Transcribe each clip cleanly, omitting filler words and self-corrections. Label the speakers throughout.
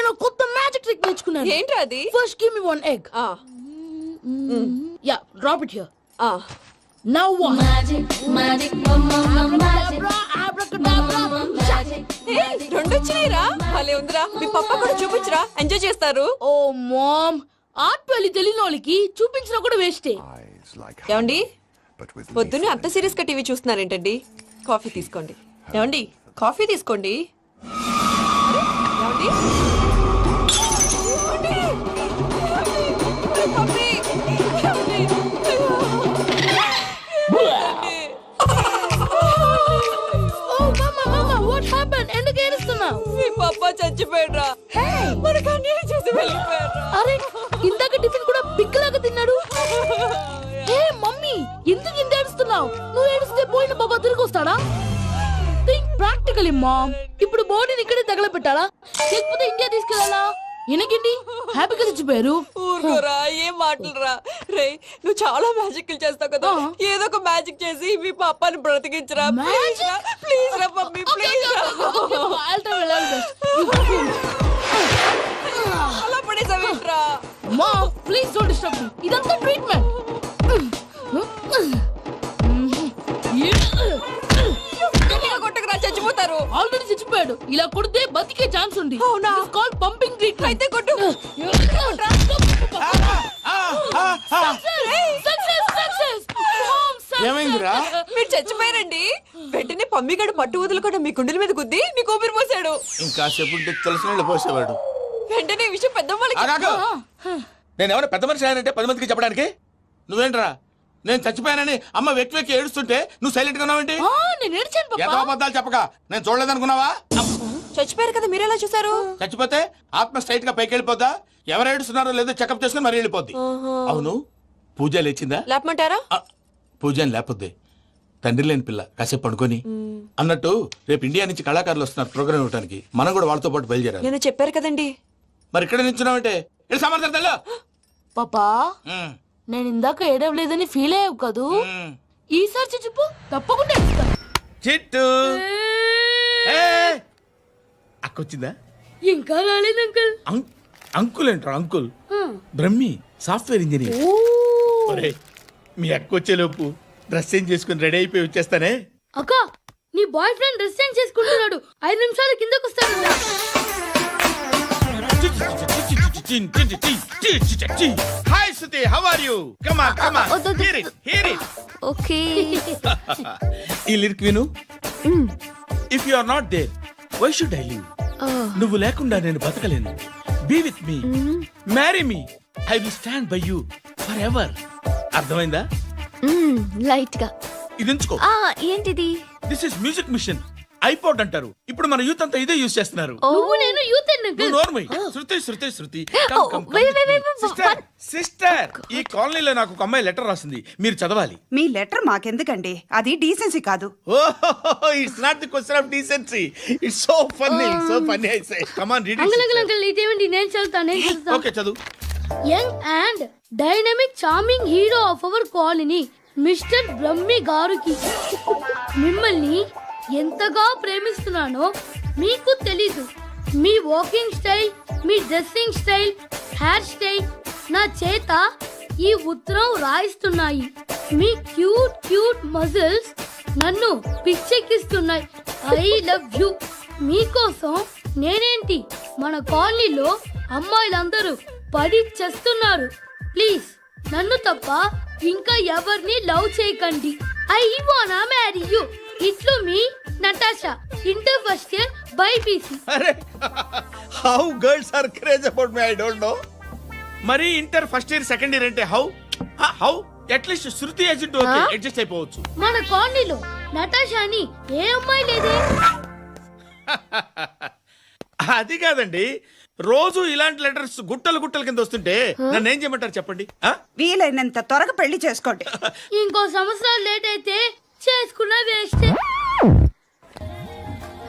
Speaker 1: నేను కొత్త magic trick నేర్చుకున్నాను.
Speaker 2: ఏంట్రా అది?
Speaker 1: First give me one egg. Yeah, drop it here. Now what? Magic,
Speaker 2: రెండు వచ్చినాయిరా. భలే ఉందిరా. మీ పప్ప కూడా చూపించరా, ఎంజాయ్ చేస్తారు.
Speaker 1: ఓ మామ్, ఆర్ట్ పెళ్లి తెలియని వాళ్ళకి చూపించినా కూడా వేస్టే.
Speaker 2: ఏమండి, పొద్దున్నే అంత సీరియస్ గా టీవీ చూస్తున్నారేంటండి? కాఫీ తీసుకోండి. ఏమండి, కాఫీ తీసుకోండి. ఏమండి? పప్పి!
Speaker 1: ఎందుకు ఏడుస్తున్నావు?
Speaker 2: మీ పప్ప చచ్చిపోయాడ్రా. మనకు అన్యాయం చేసి వెళ్ళిపోయాడ్రా.
Speaker 1: అరే, ఇందాక టిఫిన్ కూడా పిక్కలాగా తిన్నాడు. హే మమ్మీ, ఎందుకు ఇంత ఏడుస్తున్నావు? నువ్వు ఏడిస్తే పోయిన బాబా తిరిగి వస్తాడా? Think practically ma'am. ఇప్పుడు బాడీని ఇక్కడే తగలబెట్టాలా, లేకపోతే ఇండియా తీసుకెళ్ళాలా? ఎనకండి హ్యాపీగా చచ్చిపోయారు.
Speaker 2: ఊరుకోరా, ఏం మాటలురా. రే, నువ్వు చాలా మ్యాజిక్ చేస్తావు కదా, ఏదో ఒక మ్యాజిక్ చేసి మీ పాపాని బ్రతికించరా. ప్లీజ్ రా మమ్మీ, ప్లీజ్. అలా పడేసావేంట్రా?
Speaker 1: Mom please don't disturb me. ఇదంతా ట్రీట్మెంట్.
Speaker 2: కొట్టకరా, చచ్చిపోతారు.
Speaker 1: ఆల్రెడీ చచ్చిపోయాడు. ఇలా కొడితే బతికే ఛాన్స్ ఉంది.
Speaker 2: అవునా?
Speaker 1: Call pumping treatment.
Speaker 2: అయితే కొట్టు.
Speaker 3: ఏమైందిరా?
Speaker 2: మీరు చచ్చిపోయారండి. వెంటనే పమ్మిగాడు పట్టు వదులుకుండా మీ గుండెల మీద గుద్ది నీకు ఊపిరి పోసాడు.
Speaker 3: ఇంకా సేపు తెలిసిన వాళ్ళు పోసేవాడు.
Speaker 2: వెంటనే ఈ విషయం పెద్ద వాళ్ళకి.
Speaker 3: నేను ఎవరైనా పెద్ద మనిషి ఆయనంటే 10 మందికి చెప్పడానికి. నువ్వేంట్రా, నేను చచ్చిపోయానని అమ్మ వెక్కి వెక్కి ఏడుస్తుంటే నువ్వు సైలెంట్ గా ఉన్నావేంటి?
Speaker 1: నేను ఏడ్చాను పాపా.
Speaker 3: ఎంతో అబద్ధాలు చెప్పక నేను చూడలేదనుకున్నావా?
Speaker 2: చచ్చిపోయారు కదా, మీరెలా చూసారు?
Speaker 3: చచ్చిపోతే ఆత్మ స్ట్రైట్ గా పైకి వెళ్ళిపోద్దా? ఎవరు ఏడుస్తున్నారో లేదో చెకప్ చేసుకుని మరీ వెళ్ళిపోద్ది. అవును, పూజ లేచిందా?
Speaker 2: లేపమంటారా?
Speaker 3: పూజ అని లేకపోద్ది. తండ్రి లేని పిల్ల, కాసేపు పడుకొని. అన్నట్టు రేపు ఇండియా నుంచి కళాకారులు వస్తున్నారు ప్రోగ్రామ్ ఇవ్వడానికి. మనం కూడా వాళ్ళతో పాటు బయలుదేరాలి.
Speaker 2: నేను చెప్పారు కదండి.
Speaker 3: మరి ఇక్కడ నిల్చున్నావంటే సమాధానం.
Speaker 1: పాపా, నేను ఇందాక ఏడవలేదని ఫీల్ అయ్యావు కదూ. ఈసారి చచ్చిపో, తప్పకుండా ఏడుస్తా.
Speaker 3: చిట్టు అక్కొచ్చిందా?
Speaker 1: ఇంకా రాలేదు అంకుల్.
Speaker 3: అంకుల్ ఏంట్రా? Uncle Brahmi, software engineer. ఒరేయ్, మీ అక్కొచ్చేలోపు డ్రెస్ చేంజ్ చేసుకుని రెడీ అయిపోయి వచ్చేస్తానే.
Speaker 1: అక్క, నీ బాయ్ ఫ్రెండ్ డ్రెస్ చేంజ్ చేసుకుంటున్నాడు. 5 నిమిషాలు కిందకు వస్తాడు.
Speaker 3: Hi Suthi, how are you? Come on, come on. Hear it, hear it.
Speaker 4: Okay.
Speaker 3: ఈ లిరిక్ విను. If you are not there, why should I live? నువ్వు లేకుండా నేను బతకలేను. Be with me, marry me, I will stand by you forever. అర్థమైందా?
Speaker 4: Light గా.
Speaker 3: ఇది ఉంచుకో.
Speaker 4: ఏంటిది?
Speaker 3: This is music machine. IPod అంటారు. ఇప్పుడు మన యూత్ అంతా ఇదే యూజ్ చేస్తున్నారు.
Speaker 1: నువ్వు నేను యూత్
Speaker 3: శృతి శృతి శృతి.
Speaker 4: wait.
Speaker 3: సిస్టర్, ఈ కాలనీలో నాకు ఒక అమ్మాయి లెటర్ రాసింది, మీరు చదవాలి.
Speaker 5: మీ లెటర్ మాకెందుకండి, అది డీసెన్సీ కాదు.
Speaker 3: It's not the question of decency. It's so funny, so funny. I say come on, read it.
Speaker 1: Uncle ఇదేంటి? నేను చదువుతాను.
Speaker 3: ఓకే, చదువు.
Speaker 1: Young and dynamic charming hero of our colony mister Brahmi గారికి మిమ్మల్ని ఎంతగా ప్రేమిస్తున్నానో మీకు తెలీదు. మీ వాకింగ్ స్టైల్, మీ డ్రెస్సింగ్ స్టైల్, హెయిర్ స్టైల్ నా చేత ఈ ఉత్తరం రాయిస్తున్నాయి. మీ క్యూట్ క్యూట్ మజిల్స్ నన్ను పిచ్చెక్కిస్తున్నాయి. I love you. మీకోసం నేనేంటి, మన కాలనీలో అమ్మాయిలందరూ పడి చేస్తున్నారు. ప్లీజ్ నన్ను తప్ప ఇంకా ఎవరిని లవ్ చేయకండి. ఐ వానా మ్యారీ యూ. ఇట్లు మీ Natasha, inter first year BiPC.
Speaker 3: అరే, how girls are craze about me, I don't know. మరి inter first year second year అంటే how how at least Shruti agent okay, adjust అయిపోవచ్చు.
Speaker 1: మన కాలనీలో నటాషా అని ఏ అమ్మాయి లేదే.
Speaker 3: అది కాదండి, రోజు ఇలాంటి లెటర్స్ గుట్టలు గుట్టల కింద వస్తుంటే నన్ను ఏం చేయమంటారు చెప్పండి?
Speaker 5: వీలైనంత త్వరగా పెళ్లి చేసుకోండి.
Speaker 1: ఇంకో సంవత్సరాలు లేట్ అయితే చేసుకున్నా వేస్ట్.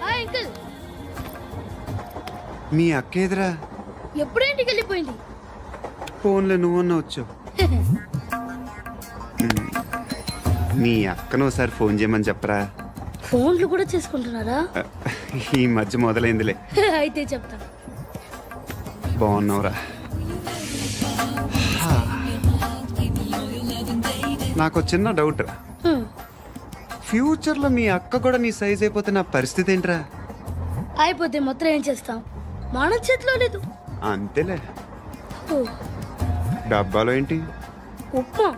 Speaker 1: Hi uncle.
Speaker 6: మీ అక్క ఎదురా?
Speaker 1: ఎప్పుడు ఇంటికి వెళ్ళిపోయింది.
Speaker 6: ఫోన్లో నువ్వన్నా వచ్చావు. మీ అక్కను ఒకసారి ఫోన్ చేయమని చెప్పరా.
Speaker 1: ఫోన్లు కూడా చేసుకుంటున్నారా?
Speaker 6: ఈ మధ్య మొదలైందిలే.
Speaker 1: అయితే చెప్తాను.
Speaker 6: బాగున్నావురా. నాకు చిన్న డౌట్ రా. ఫ్యూచర్లో మీ అక్క కూడా నీ సైజ్ అయిపోతే నా పరిస్థితి ఏంట్రా?
Speaker 1: అయిపోతే మాత్రం ఏం చేస్తాం, మన చేతిలో లేదు.
Speaker 6: అంతేలే.
Speaker 1: ఓ,
Speaker 6: డబ్బాలో ఏంటి?
Speaker 1: ఉప్మా.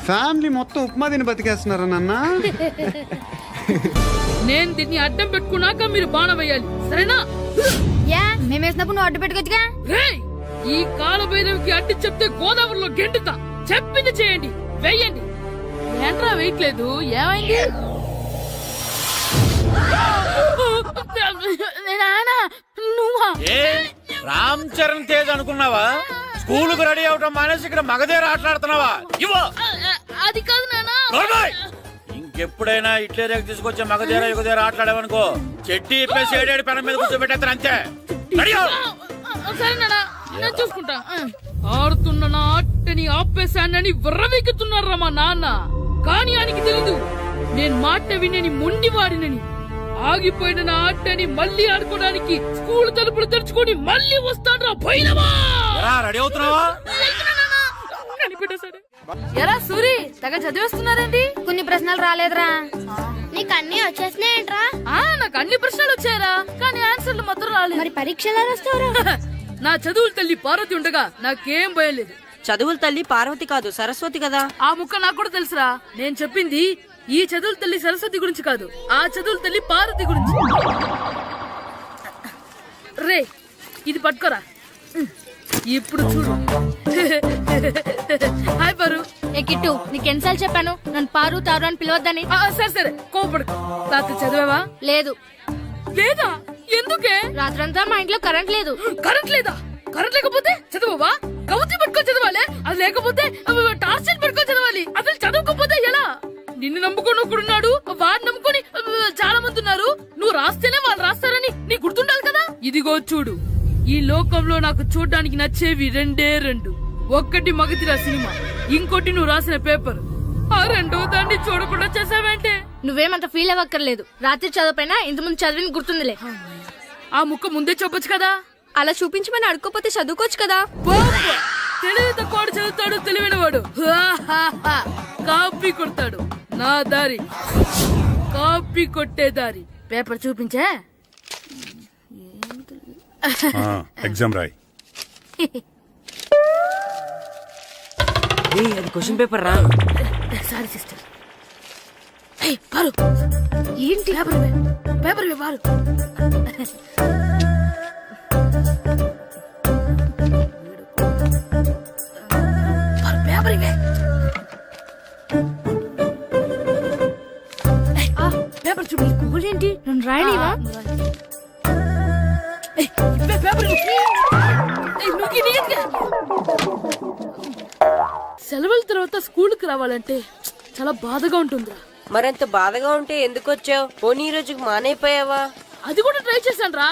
Speaker 6: ఫ్యామిలీ మొత్తం ఉప్మా తిని బతికేస్తున్నారా నాన్న?
Speaker 1: నేను దీన్ని అడ్డం పెట్టుకున్నాక మీరు బాణం వేయాలి, సరేనా?
Speaker 4: యా మేము వేసినప్పుడు నువ్వు అడ్డు పెట్టుకోవచ్చుగా.
Speaker 1: రేయ్, ఈ కాలభైరవికి అడ్డు చెప్తే గోదావరిలో గెంటుతా. చెప్పింది చేయండి, వెయ్యండి. ఏంట్రా వెయ్యట్లేదు, ఏమైంది? నానా, నువ్వా?
Speaker 7: ఏ రామ్ చరణ్ తేజ్ అనుకున్నావా? స్కూల్ కు రెడీ అవటం మానేసి ఇక్కడ మగధీర ఆటలాడుతున్నావా? ఇవ్వ
Speaker 1: అది కాదు నానా.
Speaker 7: ఇంకెప్పుడైనా ఇట్లే రేపు తీసుకొచ్చే మగధీర యుగధీర ఆటలాడేవనుకో చెట్టి ఇప్పేసి ఏడేడు పెనం మీద కూర్చోబెట్టేస్తారు అంతే. రెడీ అవ్వు.
Speaker 1: సరే నానా, నేను చూసుకుంటా. ఆడుతున్న నా ఆటని ఆపేశానని విర్రవీగుతున్నారా మా నాన్న. కానీ ఆయనకి తెలీదు నేను మాట వినని మొండివాడినని. ఆగిపోయిన నా ఆటని మళ్ళీ ఆడుకోవడానికి స్కూల్ తలుపులు తెరుచుకొని మళ్ళీ వస్తాడ్రా భైరవా.
Speaker 7: రెడీ అవుతున్నావా?
Speaker 1: ఎరా సూరి, తెగ చదివేస్తున్నారండి.
Speaker 4: కొన్ని ప్రశ్నలు రాలేదురా.
Speaker 8: నీకు అన్ని వచ్చేసినాయంట్రా?
Speaker 1: నాకు అన్ని ప్రశ్నలు వచ్చాయరా, కానీ ఆన్సర్లు మాత్రం రాలేదు.
Speaker 8: మరి పరీక్షలు రాస్తావురా?
Speaker 1: నా చదువుల తల్లి పార్వతి ఉండగా నాకేం భయం లేదు.
Speaker 2: చదువుల తల్లి పార్వతి కాదు, సరస్వతి కదా.
Speaker 1: ఆ ముక్క నాకు కూడా తెలుసురా. నేను చెప్పింది ఈ చదువుల తల్లి సరస్వతి గురించి కాదు, ఆ చదువుల తల్లి పార్వతి గురించి. రే, ఇది పట్టుకోరా. ఇప్పుడు చూడు. హాయ్ పారు.
Speaker 4: ఏ కిట్టు, నీకు ఎన్నిసార్లు చెప్పాను నన్ను పారు తారు అని పిలవద్దని?
Speaker 1: సరే సరే, కోపడకు. రాత్రి చదివావా?
Speaker 4: లేదు.
Speaker 1: లేదా? ఎందుకే?
Speaker 4: రాత్రంతా మా ఇంట్లో కరెంట్ లేదు.
Speaker 1: కరెంట్ లేదా? కరెంట్ లేకపోతే చదవవా? కవతి పట్టుకొని చదవాలి. అది లేకపోతే టార్చ్ పట్టుకొని చదవాలి. అసలు చదవకపోతే ఎలా? నిన్ను నమ్ముకొని ఒకడున్నాడు, వాడిని నమ్ముకొని చాలా మంది ఉన్నారు. నువ్వు రాస్తేనే వాళ్ళు రాస్తారని నీ గుర్తుండాలి కదా. ఇదిగో చూడు, ఈ లోకంలో నాకు చూడడానికి నచ్చేవి రెండే రెండు. ఒక్కటి మగతిరా సినిమా, ఇంకోటి నువ్వు రాసిన పేపర్. ఆ రెండో దాన్ని చూడకుండా చేసావేంటే?
Speaker 4: నువ్వేమంత ఫీల్ అవ్వక్కర్లేదు. రాత్రి చదవపోయినా ఇంతకుముందు చదివిన గుర్తుందిలే.
Speaker 1: ఆ ముక్క ముందే చెప్పొచ్చు కదా.
Speaker 4: అలా చూపించమని అడుక్కోపోతే చదువుకోవచ్చు కదా.
Speaker 1: తెలివి తక్కువ చదువుతాడు, తెలివైనవాడు కాపీ కొడతాడు. నా దారి కాపీ కొట్టే దారి. పేపర్ చూపించే.
Speaker 7: ఎగ్జామ్ రాయ్.
Speaker 2: అది క్వశ్చన్ పేపర్ రా.
Speaker 1: Sorry sister. పారు, ఏంటి పేపర్? పేపర్ పారు. పేపర్ ఇవే. పేపర్ చూపి.
Speaker 4: స్కూల్ ఏంటి నన్ను రాయలేవా?
Speaker 1: పేపర్ సెలవుల తర్వాత స్కూల్కి రావాలంటే చాలా బాధగా ఉంటుందిరా.
Speaker 2: మరంత బాధగా ఉంటే ఎందుకు వచ్చావు? పోనీ ఈ రోజుకి మానైపోయావా?
Speaker 1: అది కూడా ట్రై చేశాను రా,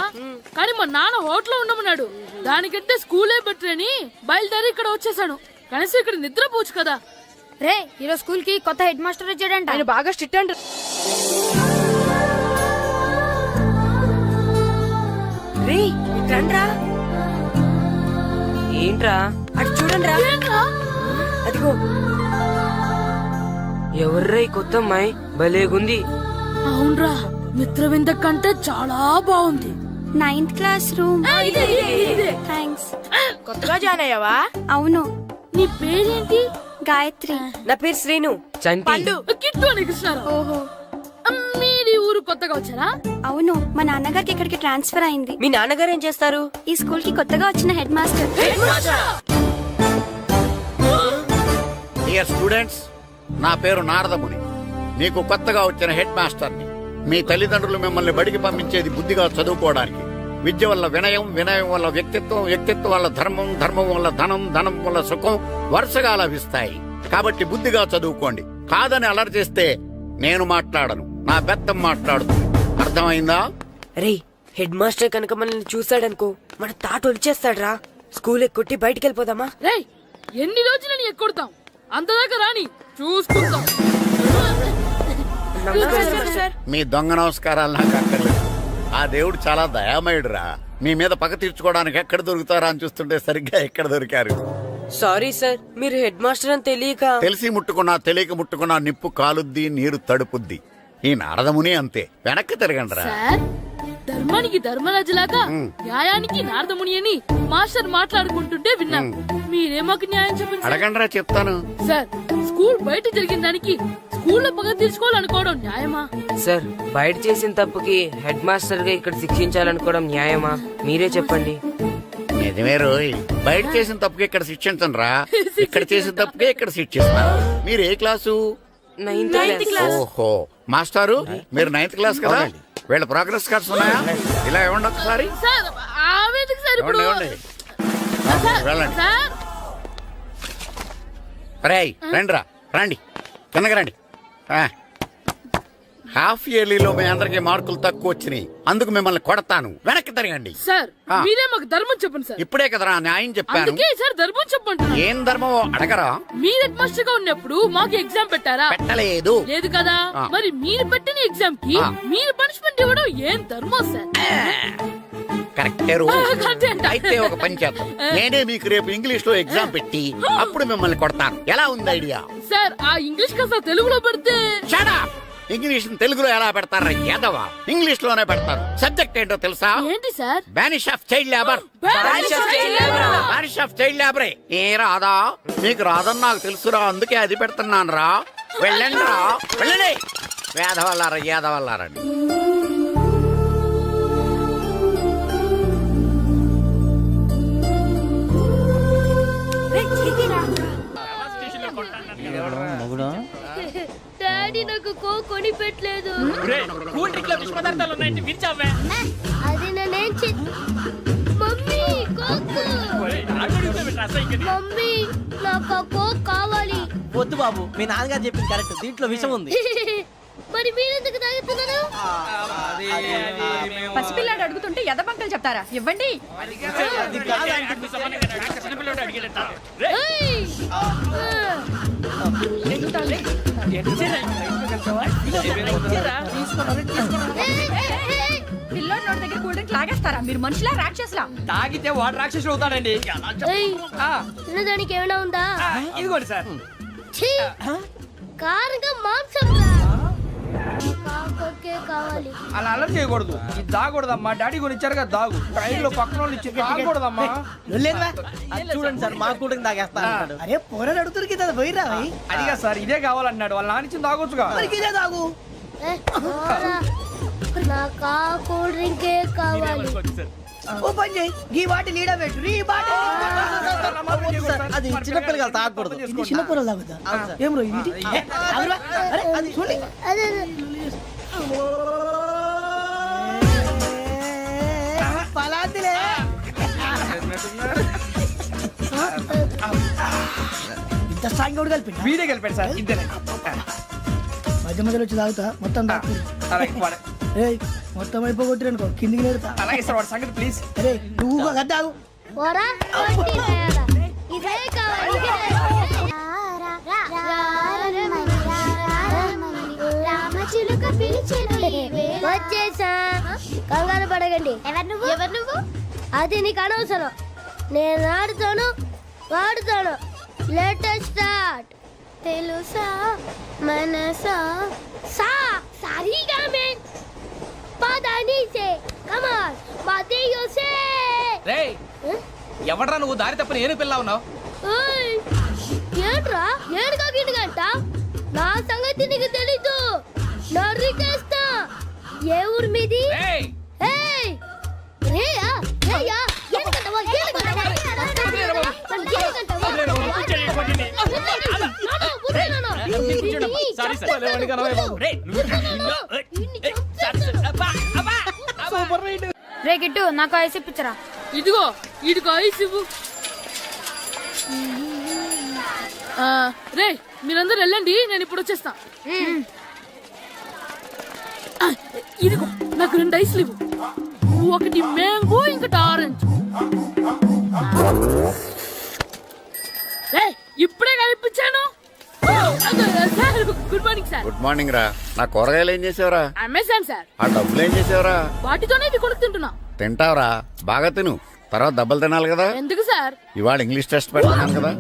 Speaker 1: కానీ మా నాన్న హోటల్లో ఉండమన్నాడు. దానికంటే స్కూలే బెటర్ అని బయలుదేరి ఇక్కడ వచ్చేసాను. కనీసం ఇక్కడ నిద్రపోవచ్చు కదా.
Speaker 4: రే, ఈరోజు స్కూల్ కి కొత్త హెడ్ మాస్టర్ వచ్చాడంట.
Speaker 1: ఆయన బాగా స్ట్రిక్ట్ అంట.
Speaker 2: రే ఇట్రండ్రా. ఏంట్రా అటు చూడండిరా. అదిగో ఎవర్రా ఈ కొత్త అమ్మాయి? భలేగుంది.
Speaker 1: అవునరా, మిత్రవింద కంటే చాలా బాగుంది.
Speaker 8: 9th class room. థ్యాంక్స్.
Speaker 1: కొత్తగా జాయిన్ అయ్యావా?
Speaker 8: అవును.
Speaker 1: నీ పేరేంటి?
Speaker 8: గాయత్రి.
Speaker 2: నా పేరు శ్రీను. చంటి.
Speaker 1: కిట్టు అని కృష్ణారావు.
Speaker 8: ఓహో.
Speaker 1: మీరు ఊరు కొత్తగా వచ్చారా?
Speaker 8: అవును, మా నాన్నగారికి ఇక్కడికి ట్రాన్స్ఫర్ అయింది.
Speaker 2: మీ నాన్నగారు ఏం చేస్తారు?
Speaker 8: ఈ స్కూల్ కి కొత్తగా వచ్చిన హెడ్ మాస్టర్.
Speaker 9: డియర్ స్టూడెంట్స్, నా పేరు నారదముని. మీకు కొత్తగా వచ్చిన హెడ్ మాస్టర్ని. మీ తల్లిదండ్రులు మిమ్మల్ని బడికి పంపించేది బుద్ధిగా చదువుకోవడానికి. విద్య వల్ల వినయం, వినయం వల్ల వ్యక్తిత్వం, వ్యక్తిత్వం వల్ల ధర్మం, ధర్మం వల్ల ధనం, ధనం వల్ల సుఖం వరుసగా లభిస్తాయి. కాబట్టి బుద్ధిగా చదువుకోండి. కాదని అలర్ చేస్తే నేను మాట్లాడను, నా బెత్తం మాట్లాడుతుంది. అర్థమైందా?
Speaker 2: రే, హెడ్ మాస్టర్ కనుక మనల్ని చూసాడనుకో మన తాట వచ్చేస్తాడ్రా. స్కూల్ ఎక్కొట్టి బయటికి వెళ్ళిపోదామా?
Speaker 1: రే, ఎన్ని రోజులని ఎక్కొడతాం? అంతదాకా రాని చూసుకుంటాం.
Speaker 9: మీ దొంగ నమస్కారాలు నాకు అక్కర్లేదు. ఆ దేవుడు చాలా దయామయుడురా. మీ మీద పగ తీర్చుకోవడానికి ఎక్కడ దొరుకుతారా అని చూస్తుంటే సరిగ్గా ఎక్కడ దొరికారు.
Speaker 2: సారీ సార్, మీరు హెడ్ మాస్టర్ అని తెలియక.
Speaker 9: తెలిసి ముట్టుకున్నా తెలియక ముట్టుకున్నా నిప్పు కాలుద్ది, నీరు తడుపుద్ది. ఈ నారదముని అంతే. వెనక్కి తిరగండిరా.
Speaker 1: సార్ ధర్మానికి ధర్మరాజులాగా న్యాయానికి నారదముని అని మాస్టర్ మాట్లాడుకుంటుంటే విన్నాం. మీరే మాకు న్యాయం చెప్పండి సార్.
Speaker 9: అడగండిరా చెప్తాను.
Speaker 1: సార్ స్కూల్ బయట జరిగిన దానికి స్కూల్లో పగ తీర్చుకోవాలనుకోవడం న్యాయమా?
Speaker 2: సార్ బయట చేసిన తప్పుకి హెడ్ మాస్టర్ గా ఇక్కడ శిక్షించాలనుకోవడం న్యాయమా? మీరే చెప్పండి.
Speaker 9: నిజమే రోయ్, బయట చేసిన తప్పుకి ఇక్కడ శిక్షించండి రా. ఇక్కడ చేసిన తప్పుకే ఇక్కడ శిక్షిస్తున్నారు. మీరు ఏ క్లాసు?
Speaker 2: 9th class.
Speaker 9: ఓహో మాస్టారు, మీరు 9th క్లాస్ కదా? వీళ్ళ ప్రోగ్రెస్ కార్డ్స్ ఉన్నాయా? ఇలా ఇవ్వండి ఒకసారి.
Speaker 1: సార్ ఆవేదకు సార్ ఇప్పుడు
Speaker 9: ఇవ్వండి, ఇవ్వండి.
Speaker 1: సార్,
Speaker 9: వెళ్ళండి.
Speaker 1: సార్
Speaker 9: రేయ్ రండి రా, రండి కిందకి రండి. హాఫ్ ఇయర్లీలో మీ అందరికి మార్కులు తక్కువ వచ్చినాయి, అందుకు మిమ్మల్ని కొడతాను. వెనక్కి తిరగండి.
Speaker 1: సార్
Speaker 9: ఆ.
Speaker 1: మీరే మాకు ధర్మం చెప్పండి సార్.
Speaker 9: ఇప్పుడే కదరా న్యాయం చెప్పాను.
Speaker 1: అందుకే సార్ ధర్మం చెప్పంటున్నా.
Speaker 9: ఏం ధర్మం అడగరా?
Speaker 1: మీరు హెడ్ మాస్టర్ గా ఉన్నప్పుడు మాకు ఎగ్జామ్ పెట్టారా?
Speaker 9: పెట్టలేదు.
Speaker 1: లేదు కదా.
Speaker 9: ఆ.
Speaker 1: మరి మీరు పెట్టిన ఎగ్జామ్ కి
Speaker 9: ఆ.
Speaker 1: మీరు పనిష్మెంట్ ఇవ్వడం ఏం ధర్మం సార్?
Speaker 9: కరెక్టే రో.
Speaker 1: కరెక్టే అంట.
Speaker 9: అయితే ఒక పని చేద్దాం, నేనే మీకు రేపు ఇంగ్లీష్ లో ఎగ్జామ్ పెట్టి అప్పుడు మిమ్మల్ని కొడతాను. ఎలా ఉంది ఐడియా?
Speaker 1: సార్ ఆ ఇంగ్లీష్ కాస్త తెలుగులో పెడితే.
Speaker 9: Shut up! ఇంగ్లీష్ తెలుగులో ఎలా పెడతారా యాదవా? ఇంగ్లీష్ లోనే పెడతారు. సబ్జెక్ట్ ఏంటో తెలుసా?
Speaker 1: ఏంటి sir?
Speaker 9: Banish of child labour. Banish of child లేబరే. ఏ రాదా? మీకు రాదని నాకు తెలుసురా, అందుకే అది పెడుతున్నాను రా. వెళ్ళండి రా, వెళ్ళండి. వేదవల్లారా, యాదవల్లారండి.
Speaker 1: డాడీ నాకు కో కొని పెట్టలేదు. అది నేనేం మమ్మీ కోక్. మమ్మీ నాకు ఆ కోక్ కావాలి.
Speaker 10: వద్దు బాబు, మీ నాన్నగారు చెప్పింది కరెక్ట్, దీంట్లో విషయం ఉంది.
Speaker 1: మరి మీరెందుకు తాగుతున్నారు?
Speaker 5: పసిపిల్లాడు అడుగుతుంటే ఎదబంకలు చెప్తారా? ఇవ్వండి.
Speaker 1: ఏయ్!
Speaker 5: పిల్లోడి నోటి దగ్గర కూల్ డ్రింక్ లాగేస్తారా? మీరు మనుషులా రాక్షసులా?
Speaker 10: తాగితే వాడు రాక్షసుడు అవుతాడండి.
Speaker 1: ఏయ్! తినడానికి ఏమైనా ఉందా?
Speaker 10: ఇదిగోండి సార్.
Speaker 1: ఛీ! కారంగా మాంసం రా. కాకొక్కే కావాలి.
Speaker 10: అలా అల్లరి చేయకూడదు. ఇది దాగకూడదమ్మా. డాడీ కొని ఇచ్చారుగా దాగు. ట్రైన్ లో పక్కన వాళ్ళు ఇచ్చి తాగకూడదమ్మా. చూడండి సార్, మా కూడా తాగేస్తా. అరే పోరాడు అడుగుతారు కదా, పోయిరా. అదిగా సార్, ఇదే కావాలన్నాడు. వాళ్ళ నానిచ్చింది తాగొచ్చుగా. ఇదే తాగు.
Speaker 1: ఏ, పోరా. నాకు ఆ కూల్ డ్రింకే కావాలి.
Speaker 10: ఓ పని చేయి, ఈ బాటి లీడ పెట్టు. ఈ బాటి అది చిన్నపిల్లలు తాగకూడదు. ఇది చిన్నపిల్లలు తాగుతా. ఏం రో ఇది? అరే అది చూడండి.
Speaker 1: అదే
Speaker 10: పలాతిలే. ఇంత స్ట్రాంగ్ కూడా కలిపి వీడే కలిపాడు సార్. ఇద్దరే మధ్య మధ్యలో వచ్చి తాగుతా. మొత్తం తాగు. మొత్తం అయిపోగొట్టిరనుకో కిందికి నేడుతా. అలాగే సార్, వాడి సంగతి ప్లీజ్. అరే నువ్వు కదా తాగు.
Speaker 1: పోరా. ఇదే కావాలి. వచ్చేసా. కంగారు పడకండి. ఎవరు నువ్వు? అది నీకు అనవసరం. నేను ఆడుతాను, వాడుతాను. Let start. తెలుసా మనసా సా సారీగా మే పదని సే కమాన్ బాదేయో సే.
Speaker 10: రేయ్ ఎవడ్రా నువ్వు? దారి తప్ప నేను పిల్ల ఉన్నావు.
Speaker 1: ఓయ్ ఏంట్రా ఏడుగా గిడుగంట? నా సంగతి నీకు తెలీదు. నరికేస్తా. ఏ ఊరు మీది?
Speaker 10: రేయ్
Speaker 1: ఏయ్ రేయా రేయా ఏడుగంటవా ఏడుగంటవా
Speaker 10: సారీ సార్. Super ride.
Speaker 8: రే గిట్టు, నాకు ఐస్ ఇప్పించరా.
Speaker 1: ఇదిగో ఇదిగో ఐస్ ఇవ్వు. రే మీరందరూ వెళ్ళండి, నేను ఇప్పుడు వచ్చేస్తా. ఇదిగో నాకు 2 ఐస్లు ఇవ్వు. ఒకటి మ్యాంగో, ఇంకటి ఆరెంజ్. ఇప్పుడే కనిపించాను. Sir good morning sir.
Speaker 9: Good morning రా. నా కూరగాయలు ఏం చేసావురా?
Speaker 1: Amazon sir.
Speaker 9: ఆ డబ్బులు ఏం చేసావురా?
Speaker 1: వాటితోనే ఇది కొనుక్కుంటున్నా.
Speaker 9: తింటావురా బాగా తిను, తర్వాత దెబ్బలు తినాలి కదా.
Speaker 1: ఎందుకు సార్?
Speaker 9: ఇవాళ ఇంగ్లీష్ టెస్ట్ పెడతాను కదా.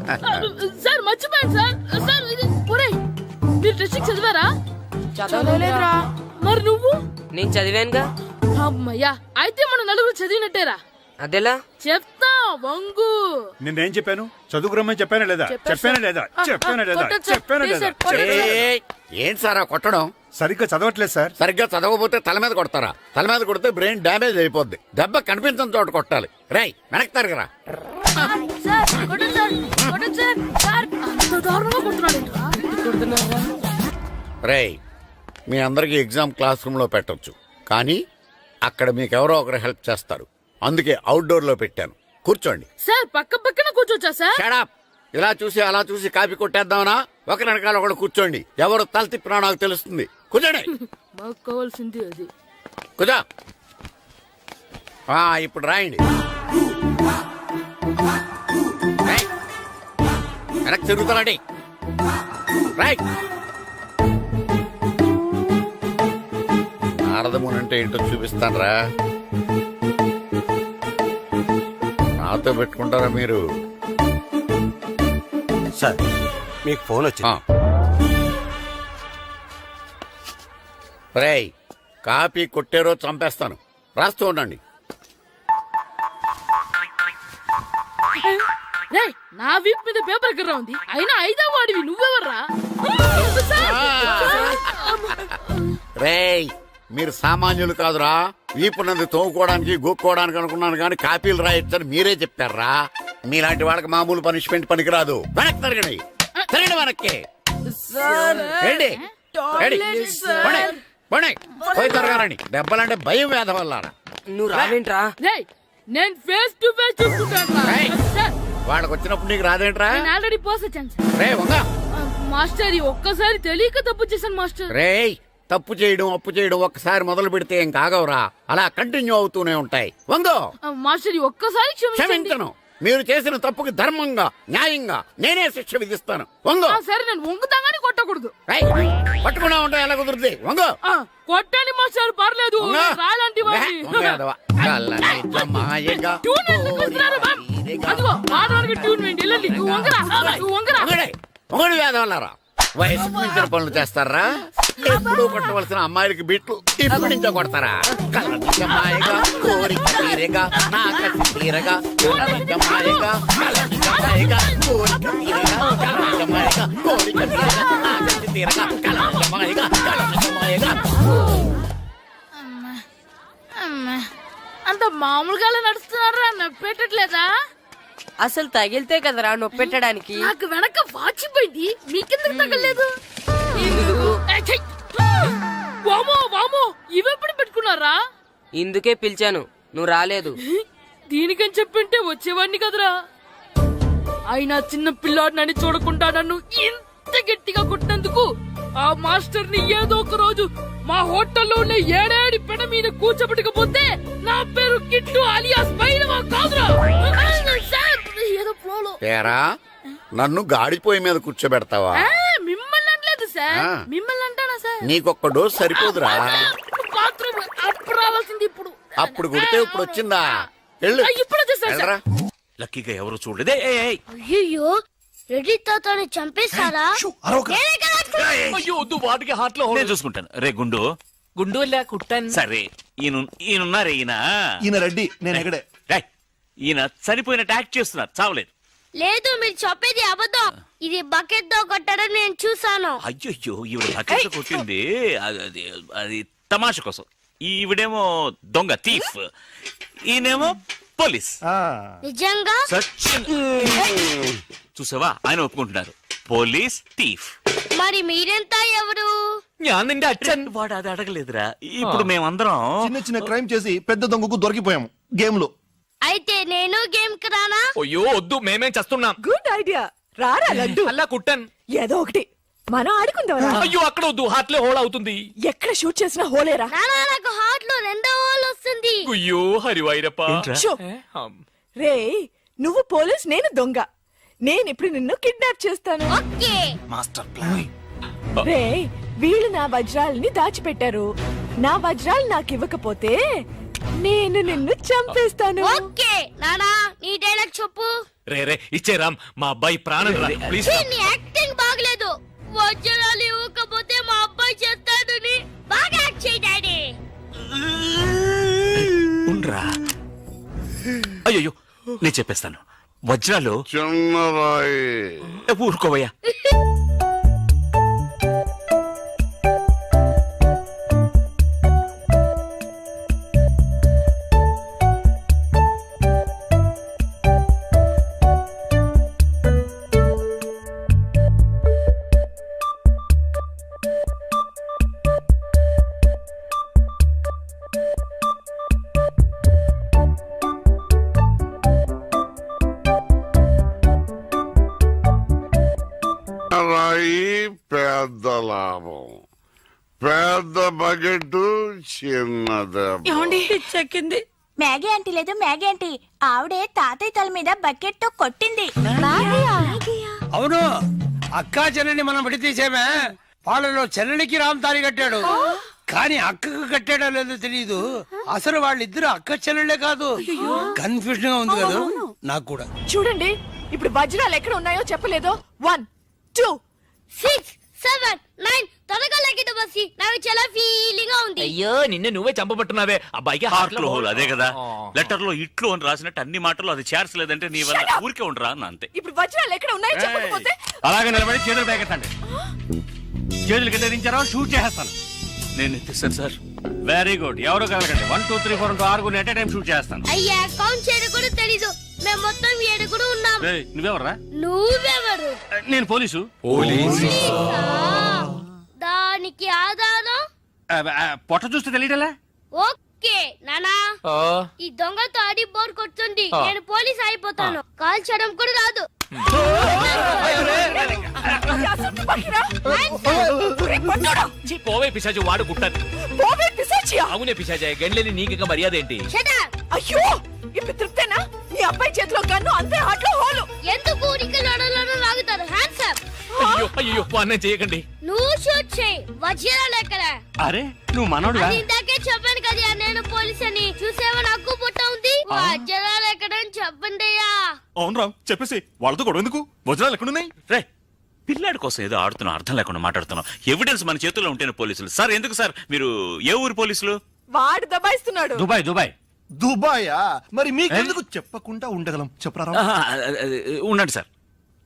Speaker 1: సార్ మర్చిపోయాను సార్. సార్ ఇది ఒరేయ్, మీరు టెస్టింగ్ చదివారా?
Speaker 2: చదవలేదురా.
Speaker 1: మరి నువ్వు?
Speaker 2: నేను చదివానుగా.
Speaker 1: అమ్మయ్యా, అయితే మనం నలుగురు చదివినట్టేరా.
Speaker 2: అదెలా?
Speaker 1: చెప్తా వంగు.
Speaker 7: నిన్నేం చెప్పాను? చదువుకురమ్మని చెప్పానా లేదా? చెప్పానా లేదా? చెప్పానా లేదా?
Speaker 1: కొట్టొచ్చు సార్.
Speaker 7: చెప్పానా
Speaker 1: ప్లీజ్
Speaker 7: లేదా?
Speaker 1: సార్, కొట్టొచ్చు.
Speaker 9: ఏయ్, ఏంటి సార్ ఆ కొట్టడం?
Speaker 7: సరిగ్గా చదవట్లేదు సార్.
Speaker 9: సరిగ్గా చదవకపోతే తల మీద కొడతారా? తల మీద కొడితే బ్రెయిన్ డ్యామేజ్ అయిపోద్ది. దెబ్బ కనిపించని చోట కొట్టాలి. రేయ్ వెనక్కి తరగరా.
Speaker 1: సార్ కొట్టండి సార్, కొట్టండి సార్. సార్ అంత దారుణంగా కొడుతున్నాడేంట్రా?
Speaker 9: రేయ్ మీ అందరికీ ఎగ్జామ్ క్లాస్ రూమ్ లో పెట్టొచ్చు, కానీ అక్కడ మీకు ఎవరో ఒకరు హెల్ప్ చేస్తారు. అందుకే అవుట్డోర్ లో పెట్టాను. కూర్చోండి.
Speaker 1: సార్ పక్క పక్కన కూర్చోచ్చా సార్?
Speaker 9: షడప్. ఇలా చూసి అలా చూసి కాపీ కొట్టేద్దామనా? ఒకరి వెనకాల ఒకడు కూర్చోండి. ఎవరు తల తిప్పినా నాకు తెలుస్తుంది. కూర్చోండి.
Speaker 1: మాకు కావాల్సింది అది.
Speaker 9: కూర్చో. ఇప్పుడు రాయండి. రేయ్, వెనక్కి తిరుగుతారండి. రైట్. నారదముని అంటే ఏంటో చూపిస్తానరా. నాతో పెట్టుకుంటారా మీరు?
Speaker 11: సార్ మీకు ఫోన్ వచ్చింది.
Speaker 9: రేయ్ కాపీ కొట్టారో చంపేస్తాను. రాస్తూ ఉండండి.
Speaker 1: రేయ్, నా వీప్ మీద పేపర్ కర్ర ఉంది, అయినా ఐదో వాడివి నువ్వెవర్రా?
Speaker 9: రేయ్ మీరు సామాన్యులు కాదురా. వీపున్నది తోముకోవడానికి గోక్కోవడానికి అనుకున్నాను, కానీ కాపీలు రాయొచ్చని మీరే చెప్పారా. మీలాంటి వాళ్ళకి మామూలు పనిష్మెంట్ పనికిరాదు. వెనక్కి తిరగండి. తిరగండి వెనక్కి. ఏంటి? పోయి తిరగారండి. దెబ్బలంటే భయం వేద వల్ల.
Speaker 2: నువ్వు రావేంట్రా?
Speaker 1: రేయ్, నేను ఫేస్ టు ఫేస్ చూసుకుంటాను. సార్,
Speaker 9: వాళ్ళకి వచ్చినప్పుడు నీకు రాదేంట్రా?
Speaker 1: నేను ఆల్రెడీ పోస్ వచ్చాను సార్.
Speaker 9: రే వంగ.
Speaker 1: మాస్టర్, ఈ ఒక్కసారి తెలియక తప్పు చేశాను మాస్టర్.
Speaker 9: రేయ్ తప్పు చేయడం అప్పు చేయడం ఒక్కసారి మొదలు పెడితే ఏం కాగవరా. అలా కంటిన్యూ అవుతూనే ఉంటాయి. వంగో.
Speaker 1: మాస్టర్, ఈ ఒక్కసారి క్షమించండి.
Speaker 9: క్షమించను. మీరు చేసిన తప్పుకి ధర్మంగా న్యాయంగా నేనే శిక్ష విధిస్తాను. వంగో.
Speaker 1: సరే, నేను వంగుతాగానే కొట్టకూడదు.
Speaker 9: రేయ్, పట్టుకున్నా ఉంటా ఎలా కుదురుతుంది. వంగో.
Speaker 1: కొట్టండి మాస్టర్, పర్లేదు.
Speaker 9: వంగో.
Speaker 1: రాలాంటి వాడిని.
Speaker 9: వంగ యాదవ. కళ్ళని జమాయగా
Speaker 1: ట్యూన్ ఎందుకు వస్తున్నారు, మ్యామ్? అదిగో ఆడవానికి ట్యూన్ వేయండి. వెళ్ళండి. నువ్వు వంగరా, నువ్వు వంగరా.
Speaker 9: వంగడి వేదవల్లారా. వయసుకు మించిన పనులు చేస్తారా? ఎప్పుడు కొట్టవలసిన అమ్మాయిలకి బీట్లు ఇప్పుడు నుంచో కొడతారా? కళ్ళని జమాయగా కోరిక తీరగా నా కసి తీరగా కళ్ళని జమాయగా కళ్ళని జమాయగా కోరిక తీరగా కళ్ళని జమాయగా కోరిక తీరగా నా కసి తీరగా కళ్ళని జమాయగా కళ్ళని జమాయగా.
Speaker 1: అంత మామూలుగా నడుస్తున్నారా? నొప్పెట్టట్లేదా?
Speaker 2: అసలు తగిలితే కదరా నొప్పి పెట్టడానికి.
Speaker 1: నాకు వెనక వాచిపోయింది, మీకెందుకు తగలేదు? వామో వామో, ఇవెప్పుడు పెట్టుకున్నారా?
Speaker 2: ఇందుకే పిలిచాను, నువ్వు రాలేదు.
Speaker 1: దీనికని చెప్పింటే వచ్చేవాడిని కదరా. అయినా చిన్న పిల్లాడినని చూడకుండా నన్ను ఇంత గట్టిగా కొట్టినందుకు ఆ మాస్టర్ ని ఏదో ఒక రోజు మా హోటల్లో ఉన్న ఏడేడి పెడ మీద కూర్చోబెట్టకపోతే నా పేరు కిట్టు అలియాస్ పైలవా కాదురా. ఏదో ఫ్లోలో.
Speaker 9: తేరా నన్ను గాడిపోయి మీద కూర్చోబెడతావా?
Speaker 1: మిమ్మల్ని అనలేదు సార్.
Speaker 9: ఆ.
Speaker 1: మిమ్మల్ని అంటానా సార్?
Speaker 9: నీకొక్క డోస్ సరిపోదురా.
Speaker 1: బాత్రూమ్ అప్పుడు రావాల్సింది ఇప్పుడు.
Speaker 9: అప్పుడు కొడితే ఇప్పుడు వచ్చిందా? వెళ్ళు.
Speaker 1: ఇప్పుడు వచ్చేసారు సార్.
Speaker 9: వెళ్ళరా.
Speaker 3: లక్కీగా ఎవరు చూడలేదే.
Speaker 8: అయ్యో, రెడ్డి తాతని చంపేశారా?
Speaker 3: అయ్యో వద్దు, వాటికి హార్ట్ లో నేను చూసుకుంటాను. రే గుండు.
Speaker 2: గుండు కుట్టాను.
Speaker 3: సరే, ఈయనున్నారే ఈయన.
Speaker 11: ఈయన రెడ్డి, నేను ఎక్కడే.
Speaker 3: రేయ్, ఈయన చనిపోయినట్టు యాక్ట్ చేస్తున్నారు, చావలేదు.
Speaker 8: లేదు, మీరు చెప్పేది అబద్ధం. ఇది బకెట్ తో కొట్టడం నేను చూసాను.
Speaker 3: అయ్యో ఈవిడ బకెట్ కొట్టింది అది తమాషా కోసం. ఈవిడేమో దొంగ థీఫ్, ఈయనేమో పోలీస్.
Speaker 8: నిజంగా?
Speaker 3: సచిన్ చూసావా, ఆయన ఒప్పుకుంటున్నారు. Police thief.
Speaker 8: మరి మీరెంత ఎవరు?
Speaker 3: వాడు అది అడగలేదురా. ఇప్పుడు మేమందరం
Speaker 11: చిన్న చిన్న క్రైమ్ చేసి పెద్ద దొంగకు దొరికిపోయాము గేమ్ లో.
Speaker 8: అయితే నేను గేమ్ కి రానా?
Speaker 10: అయ్యో వద్దు, మేమేం చేస్తున్నాం.
Speaker 5: Good idea. రారా లడ్డు.
Speaker 10: అలా కుట్టన్.
Speaker 5: ఏదో ఒకటి మనం ఆడుకుందాం.
Speaker 10: అయ్యో అక్కడ వద్దు, హార్ట్ లో హోల్ అవుతుంది.
Speaker 5: ఎక్కడ షూట్ చేసినా హోలేరా.
Speaker 8: నానా, నాకు హార్ట్ లో రెండో హోల్ వస్తుంది.
Speaker 10: అయ్యో హరివైరప్ప.
Speaker 5: రే, నువ్వు పోలీస్, నేను దొంగ. నేను ఇప్పుడు నిన్ను కిడ్నాప్ చేస్తాను.
Speaker 8: ఓకే.
Speaker 3: Master plan.
Speaker 5: రే, వీళ్ళు నా వజ్రాలని దాచిపెట్టారు. నా వజ్రాలు నాకు ఇవ్వకపోతే నేను నిన్ను చంపేస్తాను.
Speaker 8: ఓకే నానా నీ డైలాగ్ చెప్పు.
Speaker 12: రే ఇచ్చే రామ్, మా అబ్బాయి ప్రాణం రా ప్లీజ్.
Speaker 8: నీ యాక్టింగ్ బాగలేదు. వజ్రాలు ఇవ్వకపోతే మా అబ్బాయి చేస్తాడని బాగా యాక్ట్ చేయి డాడీ.
Speaker 12: ఉండ్రా. అయ్యో నేను చెప్పేస్తాను. వజ్రాలు
Speaker 11: చిన్నరాయి.
Speaker 12: ఊరుకోవయ్యా.
Speaker 11: రాయి పెద్ద లాభం, పెద్ద బకెట్ చిన్నది.
Speaker 2: చెక్కింది.
Speaker 8: మ్యాగీ ఆంటీ లేదు మ్యాగీ ఆంటీ, ఆవిడే తాతయ్య తల మీద బకెట్ తో కొట్టింది.
Speaker 10: అవును, అక్కా చెల్లెని మనం విడతీసేమే. వాళ్ళలో చెల్లెలికి రామ్ తారి కట్టాడు, కానీ అక్కకు కట్టాడో లేదో తెలియదు. అసలు వాళ్ళిద్దరు అక్క చెల్లెళ్ళే కాదు. కన్ఫ్యూజన్ గా ఉంది కదా నాకు కూడా.
Speaker 5: చూడండి, ఇప్పుడు వజ్రాలు ఎక్కడ ఉన్నాయో చెప్పలేదు. 1 2
Speaker 8: 6 7 9 త్వరగా లెక్కిట బస్సి. నాకు చాలా ఫీలింగ్ గా ఉంది.
Speaker 12: అయ్యో నిన్ను నువ్వే చంపబట్టున్నావే. అబ్బాయికి హార్ట్ లో హోల్ అదే కదా. లెటర్ లో ఇట్లు అని రాసినట్టు అన్ని మాటలు అది చేర్చలేదంటే నీ వల్ల ఊరికే ఉండరా అన్న అంతే.
Speaker 5: ఇప్పుడు వజ్రాలు ఎక్కడ ఉన్నాయో చెప్పకపోతే
Speaker 10: అలాగే నిలబడి చేతులు పేకెత్తండి. చేతులు కింద దించారో షూట్ చేస్తాను.
Speaker 12: నేను ఎత్తిస్తాను సార్.
Speaker 10: Very good. ఎవరు కలగండి. 1 2 3 4 6 ఎట్ టైం షూట్ చేస్తాను.
Speaker 8: అయ్యా కౌంట్ చేయడం కూడా తెలీదు. మేము మొత్తం 7 కూడా ఉన్నాం.
Speaker 10: నువ్వెవర్రా?
Speaker 8: నువ్వెవరు?
Speaker 10: నేను పోలీసు.
Speaker 8: పోలీసా? దానికి ఆధారం
Speaker 10: పొట్ట చూస్తే తెలియటలా?
Speaker 8: ఓకే నానా, ఈ దొంగతో ఆడి బోర్ కొడుతుంది. నేను పోలీస్ అయిపోతాను. కాల్చడం కూడా రాదు.
Speaker 12: పోవే పిశాచి వాడు కుట్టాను.
Speaker 5: పోవే పిశాచియా?
Speaker 12: అవునే పిశాచి గండ్లేని నీకు మర్యాద ఏంటి?
Speaker 8: Shut up!
Speaker 5: అయ్యో, ఇప్పుడు తృప్తేనా? నీ అబ్బాయి చేతిలో గన్ను, అంతే హాట్లో హోలు.
Speaker 8: ఎందుకు ఊరికి లడలను లాగుతారు? Hands up.
Speaker 12: అయ్యో అయ్యో అన్నం చేయకండి.
Speaker 8: నువ్వు షూట్ చేయి. వజ్రాలు ఎక్కడ?
Speaker 10: అరే నువ్వు మనోడుగా?
Speaker 8: అది ఇందాకే చెప్పాను కదా నేను పోలీస్ అని. చూసేవా నాకు పుట్ట ఉంది. వజ్రాలు ఎక్కడ అని చెప్పండి అయ్యా.
Speaker 12: అవును రామ్ చెప్పేసి వాళ్ళతో గొడవ ఎందుకు? వజ్రాలు ఎక్కడున్నాయి? రే పిల్లాడి కోసం ఏదో ఆడుతున్నాం, అర్థం లేకుండా మాట్లాడుతున్నాం. ఎవిడెన్స్ మన చేతుల్లో ఉంటేనే పోలీసులు. సార్ ఎందుకు సార్ మీరు ఏ ఊరు పోలీసులు?
Speaker 5: వాడు దబాయిస్తున్నాడు.
Speaker 10: Dubai Dubai.
Speaker 11: దుబాయా? మరి మీకెందుకు చెప్పకుండా ఉండగలం చెప్పరా?
Speaker 12: ఉండండి సార్.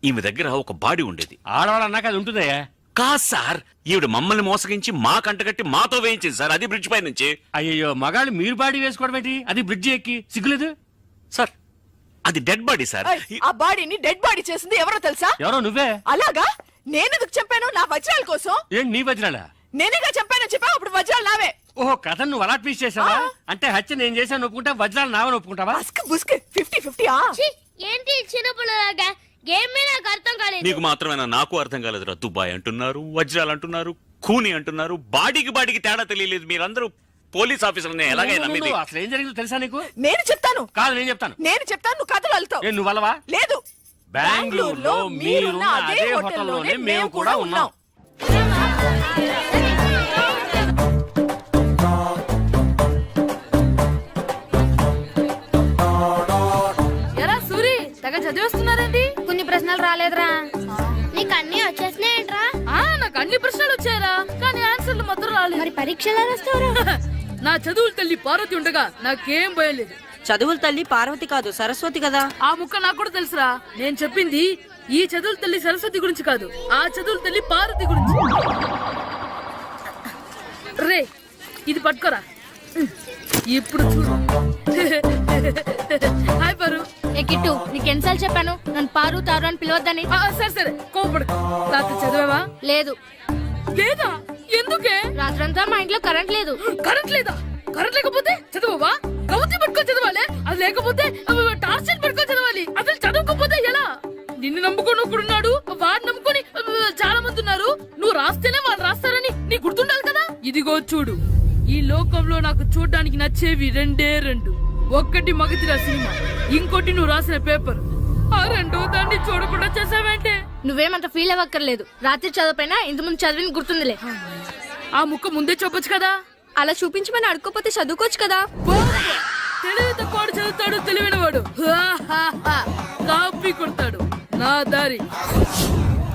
Speaker 12: ఈమె దగ్గర ఒక బాడీ ఉండేది.
Speaker 10: ఆడవాళ్ళు అన్నాక అది ఉంటుందయ్యా.
Speaker 12: కాదు సార్, ఈవిడ మమ్మల్ని మోసగించి మా కంటగట్టి మాతో వేయించింది సార్. అది బ్రిడ్జ్ పై నుంచి.
Speaker 10: అయ్యో మగాళ్ళు మీరు బాడీ వేసుకోవడం ఏంటి? అది బ్రిడ్జి ఎక్కి సిగ్గులేదు
Speaker 12: సార్ అది డెడ్ బాడీ సార్.
Speaker 5: ఏయ్, ఆ బాడీని డెడ్ బాడీ చేసింది ఎవరో తెలుసా?
Speaker 10: ఎవరో నువ్వే.
Speaker 5: అలాగా? నేనెందుకు చంపాను? నా వజ్రాల కోసం.
Speaker 10: ఏంటి నీ వజ్రాలా?
Speaker 5: నేనేగా చంపాను చెప్పా, అప్పుడు వజ్రాలు నావే.
Speaker 10: ఓహో కథ నువ్వు అలా ట్వీస్ట్ చేసావా? అంటే హత్య నేను చేశాను ఒప్పుకుంటా, వజ్రాలు నావని ఒప్పుకుంటావా?
Speaker 5: బస్క్ బుస్క్ 50-50 ఆ?
Speaker 8: ఛీ, ఏంటి చిన్నపిల్లలాగా గేమ్ మీద నాకు అర్థం కాలేదు.
Speaker 12: నీకు మాత్రమేనా? నాకు అర్థం కాలేదురా. దుబాయ్ అంటున్నారు, వజ్రాలు అంటున్నారు, ఖూని అంటున్నారు. బాడీకి తేడా తెలియలేదు. మీరందరూ పోలీస్ ఆఫీసర్ని ఎలాగైనా నమ్మింది.
Speaker 10: అసలు ఏం జరిగిందో తెలుసా నీకు?
Speaker 5: నేను చెప్తాను.
Speaker 10: కాదు నేను చెప్తాను.
Speaker 5: నేను చెప్తాను, నువ్వు కథలు వెళ్తావు.
Speaker 10: నువ్వు అలవా?
Speaker 5: లేదు.
Speaker 10: బెంగళూరులో మీరున్న అదే హోటల్లోనే మేము కూడా ఉన్నాం.
Speaker 4: ఎరా సూరి తెగ చదివేస్తున్నారండి.
Speaker 8: కొన్ని ప్రశ్నలు రాలేదురా. నీకు అన్ని వచ్చేసినాయంట్రా?
Speaker 4: నాకు అన్ని ప్రశ్నలు వచ్చాయరా, కానీ ఆన్సర్లు మాత్రం రాలేదు.
Speaker 8: మరి పరీక్షలు రాస్తావురా?
Speaker 4: నా చదువుల తల్లి పార్వతి ఉండగా నాకేం భయం లేదు.
Speaker 2: చదువుల తల్లి పార్వతి కాదు సరస్వతి కదా.
Speaker 4: ఆ ముక్క నాకు కూడా తెలుసురా. నేను చెప్పింది ఈ చదువుల తల్లి సరస్వతి గురించి కాదు, ఆ చదువుల తల్లి పార్వతి గురించి. రే ఇది పట్టుకోరా. ఇప్పుడు చూడు. హాయ్ పారు.
Speaker 8: ఏ కిట్టు, నీకు ఎన్నిసార్లు చెప్పాను నన్ను పారు తారు అని పిలవద్దని?
Speaker 4: సరే కోపడు. రాత్రి చదివావా?
Speaker 8: లేదు.
Speaker 4: లేదా? ఎందుకే?
Speaker 8: రాత్రంతా మా ఇంట్లో కరెంట్ లేదు.
Speaker 4: కరెంట్ లేదా? కరెంట్ లేకపోతే చదవవా? కవిత పట్టుకొని చదవాలి. అది లేకపోతే టార్చ్ పట్టుకొని చదవాలి. అసలు చదవకపోతే ఎలా? నిన్ను నమ్ముకొని ఒకడున్నాడు, వాడు నమ్ముకొని చాలా మంది ఉన్నారు. నువ్వు రాస్తేనే వాళ్ళు రాస్తారని నీకు గుర్తుండాలి కదా. ఇదిగో చూడు, ఈ లోకంలో నాకు చూడడానికి నచ్చేవి రెండే రెండు. ఒక్కటి మగతిరా సినిమా, ఇంకోటి నువ్వు రాసిన పేపర్. ఆ రెండో దాన్ని చూడకుండా చేసావేంటే?
Speaker 8: నువ్వేమంత ఫీల్ అవ్వక్కర్లేదు. రాత్రి చదవపోయినా ఇంత ముందు చదివిన గుర్తుందిలే.
Speaker 4: ఆ ముక్క ముందే చెప్పొచ్చు కదా.
Speaker 8: అలా చూపించమని అడుక్కోపోతే చదువుకోవచ్చు కదా.
Speaker 4: తెలివి తక్కువ చదువుతాడు, తెలివైన వాడు కాపీ కొడతాడు. నా దారి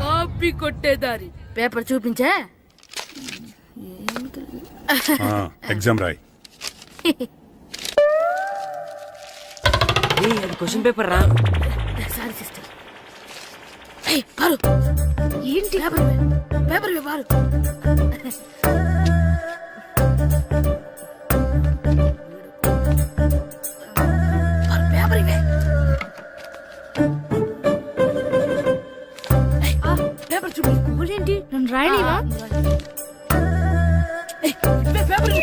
Speaker 4: కాపీ కొట్టే దారి. పేపర్ చూపించే.
Speaker 11: ఎగ్జామ్ రాయ్.
Speaker 2: క్వశ్చన్ పేపర్ రా.
Speaker 4: Sorry sister. పారు ఏంటి పేపర్ పారు. పేపర్ ఇవే. పేపర్ చూపి. ఏంటి నన్ను రాయలేవా? పేపర్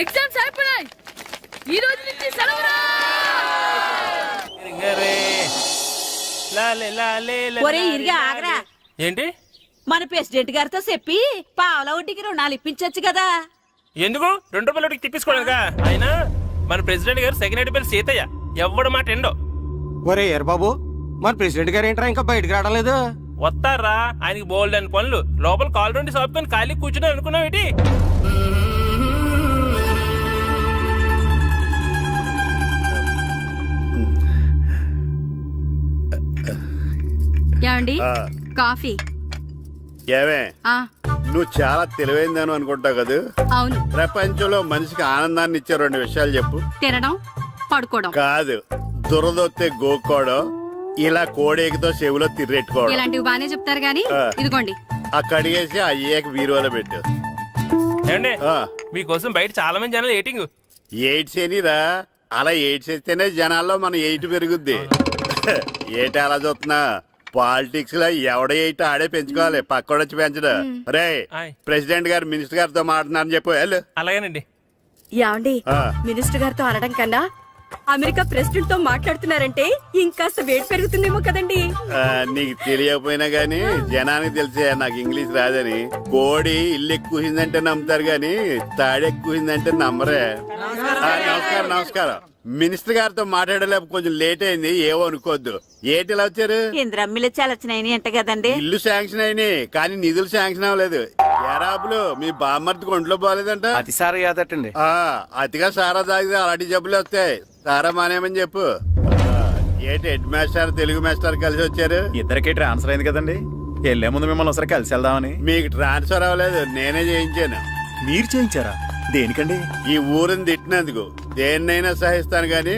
Speaker 4: ఎగ్జామ్స్ అయిపోయినాయి. ఈ రోజు నుంచి సెలవురా.
Speaker 2: ఒరే ఇరిగా ఆగరా.
Speaker 10: ఏంటి?
Speaker 2: మన ప్రెసిడెంట్ గారితో చెప్పి పావుల వడ్డీకి రుణాలు ఇప్పించొచ్చు కదా.
Speaker 10: ఎందుకు 2 రూపాయలు ఒకటి తిప్పించుకోలేదుగా. అయినా మన ప్రెసిడెంట్ గారు సెకండ్ హెడ్ పేరు సీతయ్య. ఎవ్వడు మాట ఎండో.
Speaker 13: ఒరే ఎర్ బాబు, మన ప్రెసిడెంట్ గారు ఏంట్రా ఇంకా బయటకు రావడం లేదు?
Speaker 10: వస్తారా, ఆయనకి బోల్డ్ అని పనులు. లోపల కాల్ నుండి సాపుకొని ఖాళీ కూర్చుని అనుకున్నావు ఏంటి?
Speaker 8: ఏమండి కాఫీ?
Speaker 9: ఏమే నువ్వు చాలా తెలివైందని అనుకుంటావు కదా.
Speaker 8: అవును.
Speaker 9: ప్రపంచంలో మనిషికి ఆనందాన్ని ఇచ్చే 2 విషయాలు చెప్పు.
Speaker 8: తినడం, పడుకోవడం.
Speaker 9: కాదు, దురదొత్తే గోక్కోవడం, ఇలా కోడేకితో చెవులో తిర్రెట్టుకోవడం.
Speaker 8: ఇలాంటివి బానే చెప్తారు గానీ ఇదిగోండి.
Speaker 9: ఆ కడిగేసి అయ్యేకి బీరువాలో పెట్టు.
Speaker 10: ఏమండి మీకోసం బయట చాలా మంది జనాలు ఏటింగ్.
Speaker 9: ఎయిడ్స్ ఏనిరా, అలా ఎయిడ్స్ వేస్తేనే జనాల్లో మన ఎయిట్ పెరుగుద్ది. ఏటి అలా చూస్తున్నా? పాలిటిక్స్ లో ఎవడ ఎయిట్ ఆడే పెంచుకోవాలి, పక్కోడొచ్చి పెంచడం. రే ప్రెసిడెంట్ గారు మినిస్టర్ గారితో మాట్లాడుతున్నారని చెప్పు. వెళ్ళు.
Speaker 10: అలాగేనండి.
Speaker 2: యాండి మినిస్టర్ గారితో అనడం కన్నా అమెరికా ప్రెసిడెంట్ తో మాట్లాడుతున్నారంటే ఇంకాస్త వేడి పెరుగుతుందేమో కదండి.
Speaker 9: నీకు తెలియకపోయినా గానీ జనానికి తెలిసే నాకు ఇంగ్లీష్ రాదని. కోడి ఇల్లు ఎక్కువసిందంటే నమ్ముతారు గాని తాడెక్కువసిందంటే నమ్మరే. నమస్కారం నమస్కారం. మినిస్టర్ గారితో మాట్లాడలేక కొంచెం లేట్ అయింది, ఏవో అనుకోవద్దు. ఏటి ఇలా వచ్చారు?
Speaker 2: ఇంద్రమ్మిలు చాలచ్చినాయని అంట కదండి.
Speaker 9: ఇల్లు శాంక్షన్ అయినాయి కానీ నిధులు శాంక్షన్ అవ్వలేదు. ఎరాబులు మీ బామ్మర్తికి ఒంట్లో పోలేదంట.
Speaker 13: అతిసారి యాదటండి.
Speaker 9: అతిగా సారా తాగితే అలాంటి జబ్బులు వస్తాయి. సారా మానేమని చెప్పు. ఏటి హెడ్ మాస్టర్ తెలుగు మాస్టర్ కలిసి వచ్చారు?
Speaker 13: ఇద్దరికి ట్రాన్స్ఫర్ అయింది కదండి. వెళ్లే ముందు మిమ్మల్ని ఒకసారి కలిసి వెళ్దామని.
Speaker 9: మీకు ట్రాన్స్ఫర్ అవ్వలేదు, నేనే చేయించాను.
Speaker 13: మీరు చేయించారా? దేనికండి?
Speaker 9: ఈ ఊరిని తిట్టినందుకు. దేన్నైనా సహిస్తాను గాని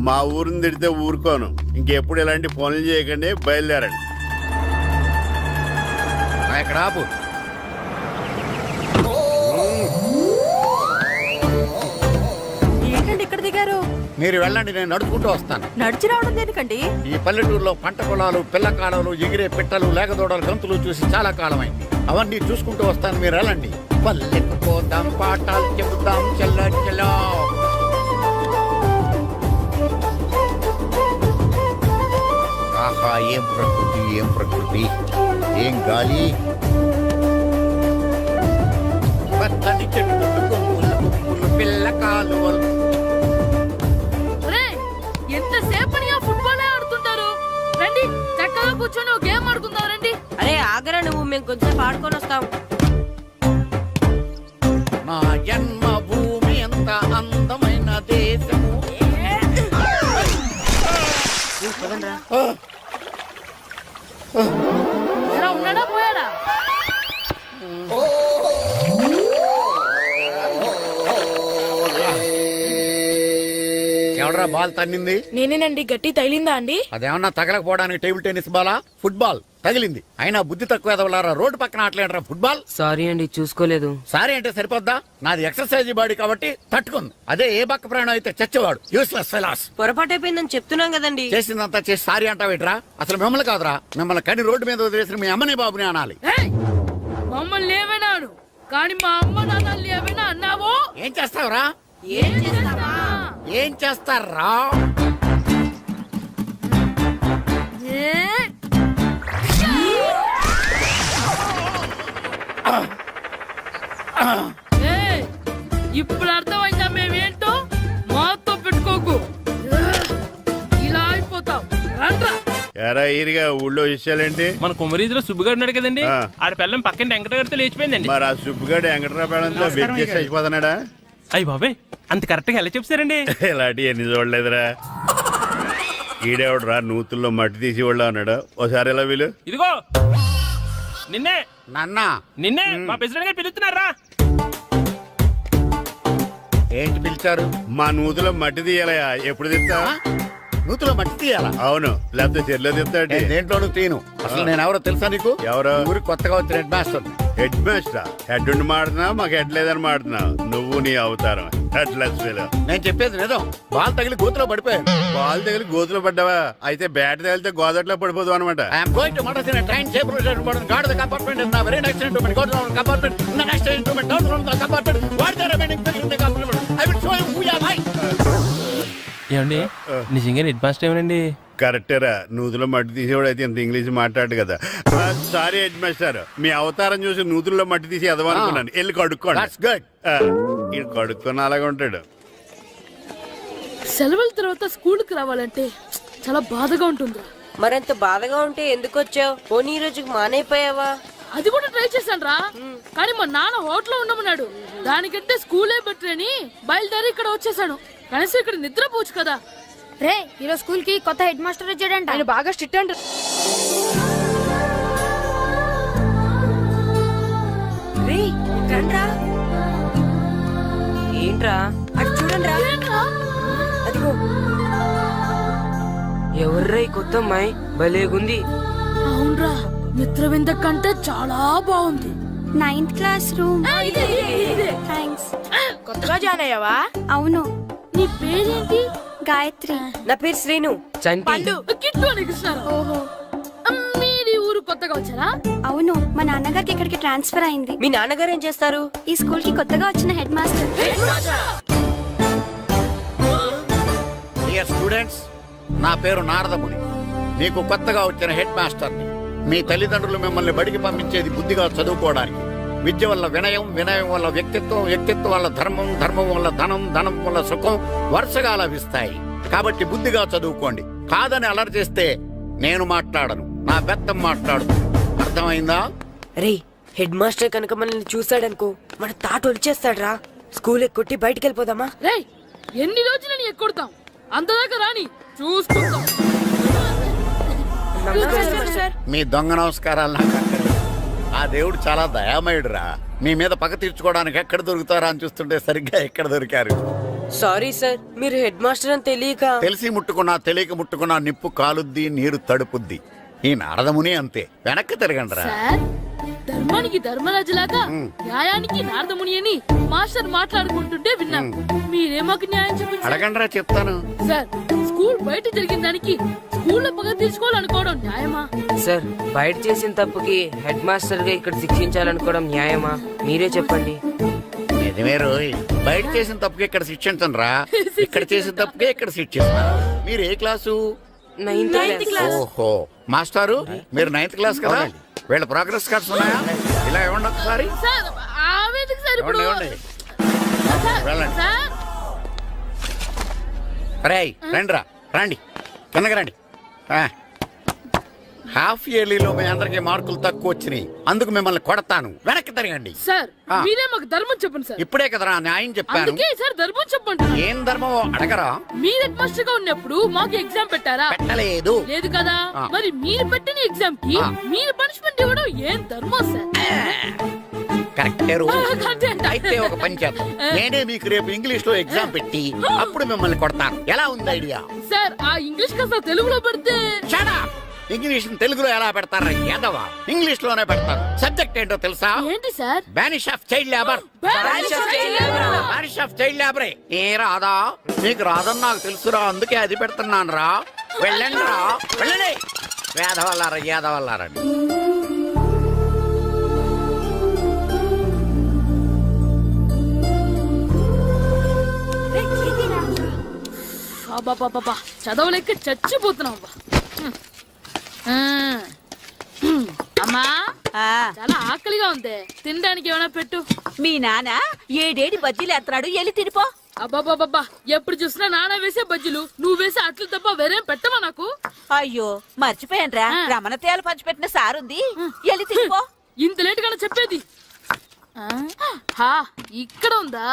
Speaker 9: మా ఊరిని తిడితే ఊరుకోను. ఇంకెప్పుడు ఇలాంటి పనులు చేయకండి, బయలుదేరండి. ఇక్కడ ఆపు.
Speaker 2: ఏంటండి ఇక్కడ దిగారు?
Speaker 9: మీరు వెళ్ళండి, నేను నడుచుకుంటూ వస్తాను.
Speaker 2: నడిచి రావడం దేనికండి?
Speaker 9: ఈ పల్లెటూరులో పంట పొలాలు, పిల్ల కాలాలు, ఎగిరే పిట్టలు, లేకదోడలు, గంతులు చూసి చాలా కాలమైంది. అవన్నీ చూసుకుంటూ వస్తాను, మీరు వెళ్ళండి. పల్లెకు పోదాం, పాఠాలు చెబుతాం, చెల్ల చెల్లో. ఆహా, ఏం ప్రకృతి, ఏం ప్రకృతి, ఏం గాలి. పచ్చని చెట్లు, కొమ్ములు, కొమ్ములు, పిల్ల కాలువలు.
Speaker 4: ఎంతసేపని ఆ ఫుట్బాల్ ఆడుతుంటారు. రండి చక్కగా కూర్చొని ఒక గేమ్ ఆడుకుందాం. రండి.
Speaker 2: అరే ఆగరా నువ్వు, మేము కొంచెం ఆడుకొని వస్తాం.
Speaker 9: నా జన్మ భూమి ఎంత అందమైన దేశము.
Speaker 4: ఎలా ఉన్నాడా పోయాడా?
Speaker 9: ఎవడరా బాల్ తన్నింది?
Speaker 4: నేనేనండి. గట్టి తగిలిందా అండి?
Speaker 9: అదేమన్నా తగలకపోవడానికి టేబుల్ టెన్నిస్ బాలా, ఫుట్బాల్ తగిలింది. అయినా బుద్ధి తక్కువ ఎదవలారా, రోడ్డు పక్కన ఆటలేడరా ఫుట్బాల్.
Speaker 10: సారీ అండి, చూసుకోలేదు.
Speaker 9: సారీ అంటే సరిపోద్దా? నాది ఎక్సర్సైజ్ బాడీ కాబట్టి తట్టుకుంది. అదే ఏ బక్క ప్రాణం అయితే చచ్చేవాడు. Useless fellas.
Speaker 2: పొరపాటు అయిపోయిందని చెప్తున్నాం కదండి.
Speaker 9: చేసిందంతా చేసి సారీ అంటావేట్రా? అసలు మిమ్మల్ని కాదురా, మిమ్మల్ని కని రోడ్డు మీద వదిలేసిన మీ అమ్మని బాబుని అనాలి.
Speaker 4: మమ్మల్ని ఏమైనాడు కానీ మా అమ్మ నాన్నల్ని ఏమైనా అన్నావో
Speaker 9: ఏం చేస్తావురా? ఏం చేస్తారా?
Speaker 4: ఇప్పుడు అర్థమైందా మేమేంటో? మాతో పెట్టుకోకు, ఇలా అయిపోతాం.
Speaker 7: ఎయిర్గా ఊళ్ళో విషయాలేంటి?
Speaker 10: మన కుమరీజులో సుబ్బుగాడు ఉన్నాడు కదండి,
Speaker 7: ఆ.
Speaker 10: ఆడ పిల్లం పక్కన వెంకటగారితో లేచిపోయిందండి.
Speaker 7: మరి ఆ సుబ్బుగాడు వెంకటరాపేడంతో వెచ్చేసి అయిపోతున్నాడా?
Speaker 10: అయ్యి బాబాయ్, అంత కరెక్ట్ గా ఎలా చెప్తారండి?
Speaker 7: ఇలాంటి ఎన్ని చూడలేదురా. ఈడేవడరా నూతుల్లో మట్టి తీసి వాళ్ళు అన్నాడు. ఓసారి ఎలా వీలు
Speaker 10: ఇదిగో నిన్నే
Speaker 9: నాన్న
Speaker 10: నిన్నే మా ప్రెసిడెంట్ గారు పిలుస్తున్నారా?
Speaker 9: ఏంటి పిలిచారు?
Speaker 7: మా నూతులో మట్టి తీయాలయా? ఎప్పుడు తీస్తా?
Speaker 9: నూతులో మట్టి తీయాలా?
Speaker 7: అవును, లేకపోతే చెల్లె తీస్తాడు.
Speaker 9: నేను దేంట్లోనూ తీను. అసలు నేను ఎవరో తెలుసా నీకు?
Speaker 7: ఎవరు?
Speaker 9: ఊరికి కొత్తగా వచ్చిన head master.
Speaker 7: Head master. Head ఉండి మాడుతున్నావు, మాకు హెడ్ లేదని మాడుతున్నావు. నువ్వు నీ అవతారం హెడ్ లెస్ ఫెలో.
Speaker 9: నేను చెప్పేది నిజం. బాల్ తగిలి గోతులో పడిపోయాను.
Speaker 7: బాల్ తగిలి గోతులో పడ్డావా? అయితే బ్యాట్ తగిలితే గోదట్లో పడిపోదు అనమాట.
Speaker 9: I'm going to motor in train safeguard the compartment in the very next instrument go down compartment in the next instrument down from the compartment what the remaining things in the compartment I will show you who you are.
Speaker 10: ఏమండి నిజంగా head master ఏమనండి?
Speaker 7: కరెక్టేరా, నూతులో మట్టి తీసేవాడు అయితే ఇంత English మాట్లాడు కదా. Sorry head master, మీ అవతారం చూసి నూతుల్లో మట్టి తీసి ఎదవనుకున్నాను. వెళ్ళి కడుక్కోండి.
Speaker 9: That's good.
Speaker 7: ఇది కడుక్కొని అలాగే ఉంటాడు.
Speaker 4: సెలవుల తర్వాత స్కూల్ కి రావాలంటే చాలా బాధగా ఉంటుంది.
Speaker 2: మరంత బాధగా ఉంటే ఎందుకు వచ్చావు? పోనీ ఈ రోజుకి మానైపోయావా?
Speaker 4: అది కూడా ట్రై చేశాను రా, కానీ మా నాన్న హోటల్లో ఉండమన్నాడు. దానికంటే స్కూలే బెటర్ అని బయలుదేరి ఇక్కడ వచ్చేసాను. కనీసం ఇక్కడ నిద్రపోవచ్చు కదా.
Speaker 8: రే ఈరోజు స్కూల్ కి కొత్త హెడ్ మాస్టర్ వచ్చాడంట.
Speaker 5: ఆయన బాగా స్ట్రిక్ట్ అంట.
Speaker 2: రే రండ్రా. ఏంట్రా అటు చూడండి రా. అదిగో ఎవర్రా ఈ కొత్త అమ్మాయి? భలేగుంది.
Speaker 4: అవునరా, మిత్రవింద కంటే చాలా బాగుంది.
Speaker 8: 9th class room. థ్యాంక్స్.
Speaker 5: కొత్తగా జాయిన్ అయ్యావా?
Speaker 8: అవును.
Speaker 4: నీ పేరేంటి?
Speaker 8: గాయత్రి.
Speaker 2: నా పేరు శ్రీను.
Speaker 5: పండు.
Speaker 4: కిట్టు అని కృష్ణారా.
Speaker 8: ఓహో.
Speaker 4: మీరు ఈ ఊరు కొత్తగా వచ్చారా?
Speaker 8: అవును, మా నాన్నగారికి ఇక్కడికి ట్రాన్స్ఫర్ అయింది.
Speaker 2: మీ నాన్నగారు ఏం చేస్తారు?
Speaker 8: ఈ స్కూల్ కి కొత్తగా వచ్చిన హెడ్ మాస్టర్.
Speaker 9: డియర్ స్టూడెంట్స్, నా పేరు నారదముని. మీకు కొత్తగా వచ్చిన హెడ్ మాస్టర్ని. మీ తల్లిదండ్రులు మిమ్మల్ని బడికి పంపించేది బుద్ధిగా చదువుకోవడానికి. విద్య వల్ల వినయం, వినయం వల్ల వ్యక్తిత్వం, వ్యక్తిత్వం వల్ల ధర్మం, ధర్మం వల్ల ధనం, ధనం వల్ల సుఖం వరుసగా లభిస్తాయి. కాబట్టి బుద్ధిగా చదువుకోండి. కాదని అలర్ చేస్తే నేను మాట్లాడను, నా బెత్తం మాట్లాడు. అర్థమైందా?
Speaker 2: రే హెడ్ మాస్టర్ కనుక మనల్ని చూసాడనుకో మన తాట వచ్చేస్తాడ్రా. స్కూల్ కొట్టి బయటికి వెళ్ళిపోదామా?
Speaker 4: రే ఎన్ని రోజులని ఎక్కొడతాం, అంతదాకా రాని చూసుకుంటాం.
Speaker 9: మీ దొంగ నమస్కారాలు నాకు అక్కర్లేదు. ఆ దేవుడు చాలా దయామయుడురా. మీ మీద పగ తీర్చుకోవడానికి ఎక్కడ దొరుకుతారా అని చూస్తుంటే సరిగ్గా ఎక్కడ దొరికారు.
Speaker 2: సారీ సార్, మీరు హెడ్ మాస్టర్ అని తెలియక.
Speaker 9: తెలిసి ముట్టుకున్నా తెలియక ముట్టుకున్నా నిప్పు కాలుద్ది, నీరు తడుపుద్ది. ఈ నారదముని అంతే. వెనక్కి తిరగండిరా.
Speaker 4: సార్, ధర్మానికి ధర్మరాజులాగా న్యాయానికి నారదముని అని మాస్టర్ మాట్లాడుకుంటుంటే విన్నాం. మీరే మాకు న్యాయం చెప్పండి సార్.
Speaker 9: అడగండిరా, చెప్తాను.
Speaker 4: సార్, స్కూల్ బయట జరిగిన దానికి స్కూల్లో పగ తీసుకోవాలనుకోవడం న్యాయమా?
Speaker 2: సార్, బయట చేసిన తప్పుకి హెడ్ మాస్టర్ గా ఇక్కడ శిక్షించాలనుకోవడం న్యాయమా? మీరే చెప్పండి.
Speaker 9: నిజమే రోయ్, బయట చేసిన తప్పుకి ఇక్కడ శిక్షించండి రా. ఇక్కడ చేసిన తప్పుకే ఇక్కడ శిక్షిస్తున్నారు. మీరు ఏ క్లాసు?
Speaker 2: 9th class.
Speaker 9: ఓహో, మాస్టారు మీరు 9th క్లాస్ కదా? వీళ్ళ ప్రోగ్రెస్ కార్డ్స్ ఉన్నాయా? ఇలా ఇవ్వండి ఒకసారి.
Speaker 4: సార్, ఆవేదకు సార్ ఇప్పుడు.
Speaker 9: ఇవ్వండి, వెళ్ళండి.
Speaker 4: సార్,
Speaker 9: రేయ్ రండిరా, రండి కిందకి రండి. హాఫ్ ఇయర్లీలో మీ అందరికి మార్కులు తక్కువ వచ్చినాయి, అందుకు మిమ్మల్ని కొడతాను. వెనక్కి తిరగండి.
Speaker 4: సార్ మీరే మాకు ధర్మం చెప్పండి సార్.
Speaker 9: ఇప్పుడే కదరా న్యాయం చెప్పాను.
Speaker 4: అందుకే సార్ ధర్మం చెప్పండి.
Speaker 9: ఏం ధర్మమో అడగరా?
Speaker 4: మీరు హెడ్ మాస్టర్ గా ఉన్నప్పుడు మాకు ఎగ్జామ్ పెట్టారా?
Speaker 9: పెట్టలేదు.
Speaker 4: లేదు కదా. మరి మీరు పెట్టిన ఎగ్జామ్ కి మీరు పనిష్మెంట్ ఇవ్వడం ఏం ధర్మం సార్?
Speaker 9: కరెక్టే రో.
Speaker 4: కరెక్టే.
Speaker 9: అయితే ఒక పని చేద్దాం, నేనే మీకు రేపు ఇంగ్లీష్ లో ఎగ్జామ్ పెట్టి అప్పుడు మిమ్మల్ని కొడతాను. ఎలా ఉంది ఐడియా?
Speaker 4: సార్, ఆ ఇంగ్లీష్ కాస్త తెలుగులో పెడితే.
Speaker 9: Shut up! ఇంగ్లీష్ తెలుగులో ఎలా పెడతారా యాదవా? ఇంగ్లీష్ లోనే పెడతారు. సబ్జెక్ట్ ఏంటో తెలుసా?
Speaker 4: ఏంటి sir?
Speaker 9: Banish of child labour. Banish of child లేబరే. ఏ రాదా? నీకు రాదని నాకు తెలుసురా, అందుకే అది పెడుతున్నాను రా. వెళ్ళండి రా, వెళ్ళండి. వేదవల్లారా, యాదవల్లారండి.
Speaker 4: బాబా చదవలేక చచ్చిపోతున్నాం. అమ్మా, చాలా ఆకలిగా ఉంది, తినడానికి ఏమైనా పెట్టు.
Speaker 5: మీ నాన్న ఏడేడి బజ్జీలు ఎత్తాడు, ఎల్లి తినిపో.
Speaker 4: అబ్బాబాబా ఎప్పుడు చూసినా నాన్న వేసే బజ్జీలు నువ్వు వేసే అట్లు తప్ప వేరేం పెట్టవా నాకు?
Speaker 5: అయ్యో మర్చిపోయానురా, రమణ తేలు పంచిపెట్టిన సారుంది, వెళ్ళి తినిపో.
Speaker 4: ఇంత లేట్ గా చెప్పేది. హా, ఇక్కడ ఉందా?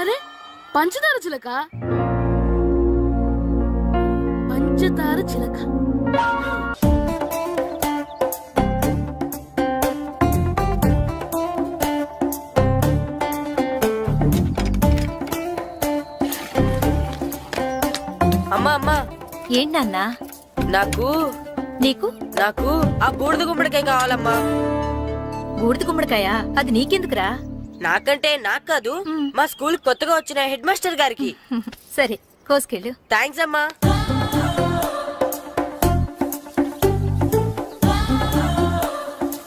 Speaker 4: అరే పంచదార చిలక, పంచదార చిలక.
Speaker 2: అమ్మా అమ్మా,
Speaker 5: ఏంటన్నా?
Speaker 2: నాకు
Speaker 5: నీకు
Speaker 2: నాకు ఆ బూడిద గుమ్మడికాయ కావాలమ్మా.
Speaker 5: బూడిద గుమ్మడికాయ? అది నీకెందుకురా?
Speaker 2: నాకంటే నాకు కాదు, మా స్కూల్ కొత్తగా వచ్చిన హెడ్ మాస్టర్ గారికి.
Speaker 5: సరే కోసుకెళ్ళు.
Speaker 2: థ్యాంక్స్ అమ్మా.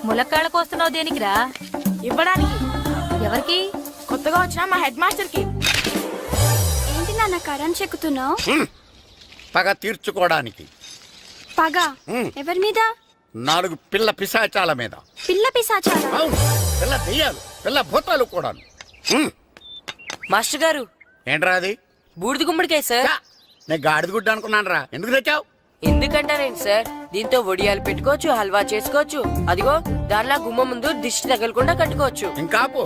Speaker 5: ములక్కాళ్ళ కోస్తున్నావు దేనికిరా?
Speaker 2: ఇవ్వడానికి.
Speaker 5: ఎవరికి?
Speaker 2: కొత్తగా వచ్చిన మా హెడ్ మాస్టర్ కి.
Speaker 8: ఏంటి నాన్న కరెంట్ చెక్కుతున్నావు?
Speaker 9: పగ తీర్చుకోవడానికి.
Speaker 8: పగ
Speaker 9: హ్మ్.
Speaker 8: ఎవరి మీద?
Speaker 9: 4 పిల్ల పిశాచాల మీద.
Speaker 8: పిల్ల పిశాచాలా?
Speaker 9: అవును, పిల్ల దెయ్యాలు, పిల్ల భూతాలు కూడా.
Speaker 2: మాస్టర్ గారు,
Speaker 9: ఏంట్రా అది?
Speaker 2: బూడిద గుమ్మడికాయ సార్.
Speaker 9: ఛా, నేను గాడిద గుడ్డ అనుకున్నాను రా. ఎందుకు తెచ్చావు?
Speaker 2: ఎందుకంటారేంటి సార్, దీంతో వడియాలు పెట్టుకోవచ్చు, హల్వా చేసుకోవచ్చు. అదిగో దానిలా గుమ్మ ముందు దిష్టి తగలకుండా కట్టుకోవచ్చు.
Speaker 9: ఇంకాపు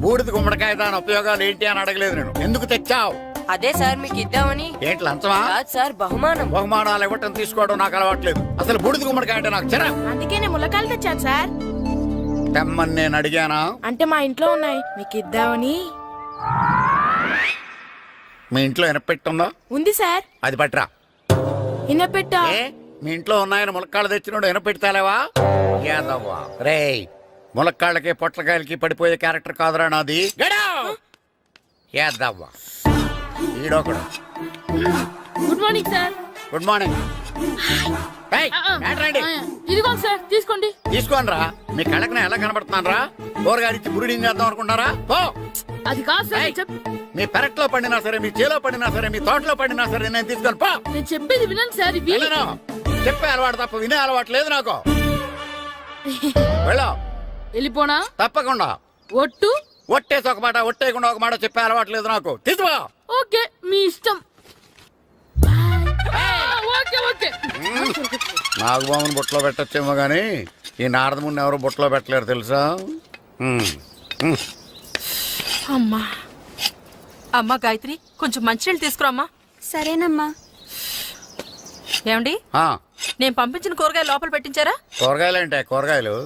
Speaker 9: బూడిద గుమ్మడికాయ దాని ఉపయోగాలు ఏంటి అని అడగలేదు నేను. ఎందుకు తెచ్చావు?
Speaker 2: అదే సార్ మీకు ఇద్దామని.
Speaker 9: ఏంటి లంచమా?
Speaker 2: కాదు సార్, బహుమానం.
Speaker 9: బహుమానాలు ఇవ్వటం తీసుకోవడం నాకు అలవాట్లేదు. అసలు బూడిద గుమ్మడికాయ అంటే నాకు చెరా.
Speaker 2: అందుకే నేను ములకాయలు తెచ్చాను సార్.
Speaker 9: తెమ్మని నేను అడిగానా?
Speaker 2: అంటే మా ఇంట్లో ఉన్నాయి, మీకు ఇద్దామని.
Speaker 9: మీ ఇంట్లో ఎనపెట్టుందా?
Speaker 2: ఉంది సార్.
Speaker 9: అది పట్రా.
Speaker 2: ఇన్నపెట్టా?
Speaker 9: ఏ, మీ ఇంట్లో ఉన్నాయని ములక్కాళ్ళు తెచ్చినోడు ఎనపెడతాలేవా? యాదవ్వా రేయ్, ములక్కాళ్ళకి పొట్లకాయలకి పడిపోయే క్యారెక్టర్ కాదురా నాది. యాదవ్వా ఈడొకడు.
Speaker 4: Good morning sir.
Speaker 9: Good morning.
Speaker 4: ఇదిగో సార్ తీసుకోండి.
Speaker 9: తీసుకోండి రా. మీ కళ్ళకి నేను ఎలా కనబడుతున్నాను రా? కూరగాయలిచ్చి బురుడీని చేద్దాం అనుకుంటారా? పో.
Speaker 4: అది కాదు సార్,
Speaker 9: ఏయ్, మీ పెరట్లో పండినా సరే, మీ చేలో పండినా సరే, మీ తోటలో పండినా సరే నేను తీసుకొని పో.
Speaker 4: నేను చెప్పేది వినండి సార్. ఇవి
Speaker 9: వెళ్ళను. చెప్పే అలవాటు తప్ప వినే అలవాటు లేదు నాకు. వెళ్ళా.
Speaker 4: వెళ్ళిపోనా?
Speaker 9: తప్పకుండా.
Speaker 4: ఒట్టు?
Speaker 9: ఒట్టేసి ఒక మాట, ఒట్టేయకుండా ఒక మాట చెప్పే అలవాటు లేదు నాకు. తీసుకో.
Speaker 4: ఓకే, మీ ఇష్టం. Okay okay.
Speaker 9: నాగబాబుని బుట్టలో పెట్టచ్చేమో గానీ ఈ నారదముని ఎవరు బుట్టలో పెట్టలేరు తెలుసా?
Speaker 2: అమ్మా అమ్మా గాయత్రి, కొంచెం మంచినీళ్ళు తీసుకురామ్మా.
Speaker 8: సరేనమ్మా.
Speaker 2: ఏమండి,
Speaker 9: ఆ,
Speaker 2: నేను పంపించిన కూరగాయలు లోపల పెట్టించారా?
Speaker 9: కూరగాయలు ఏంటే కూరగాయలు?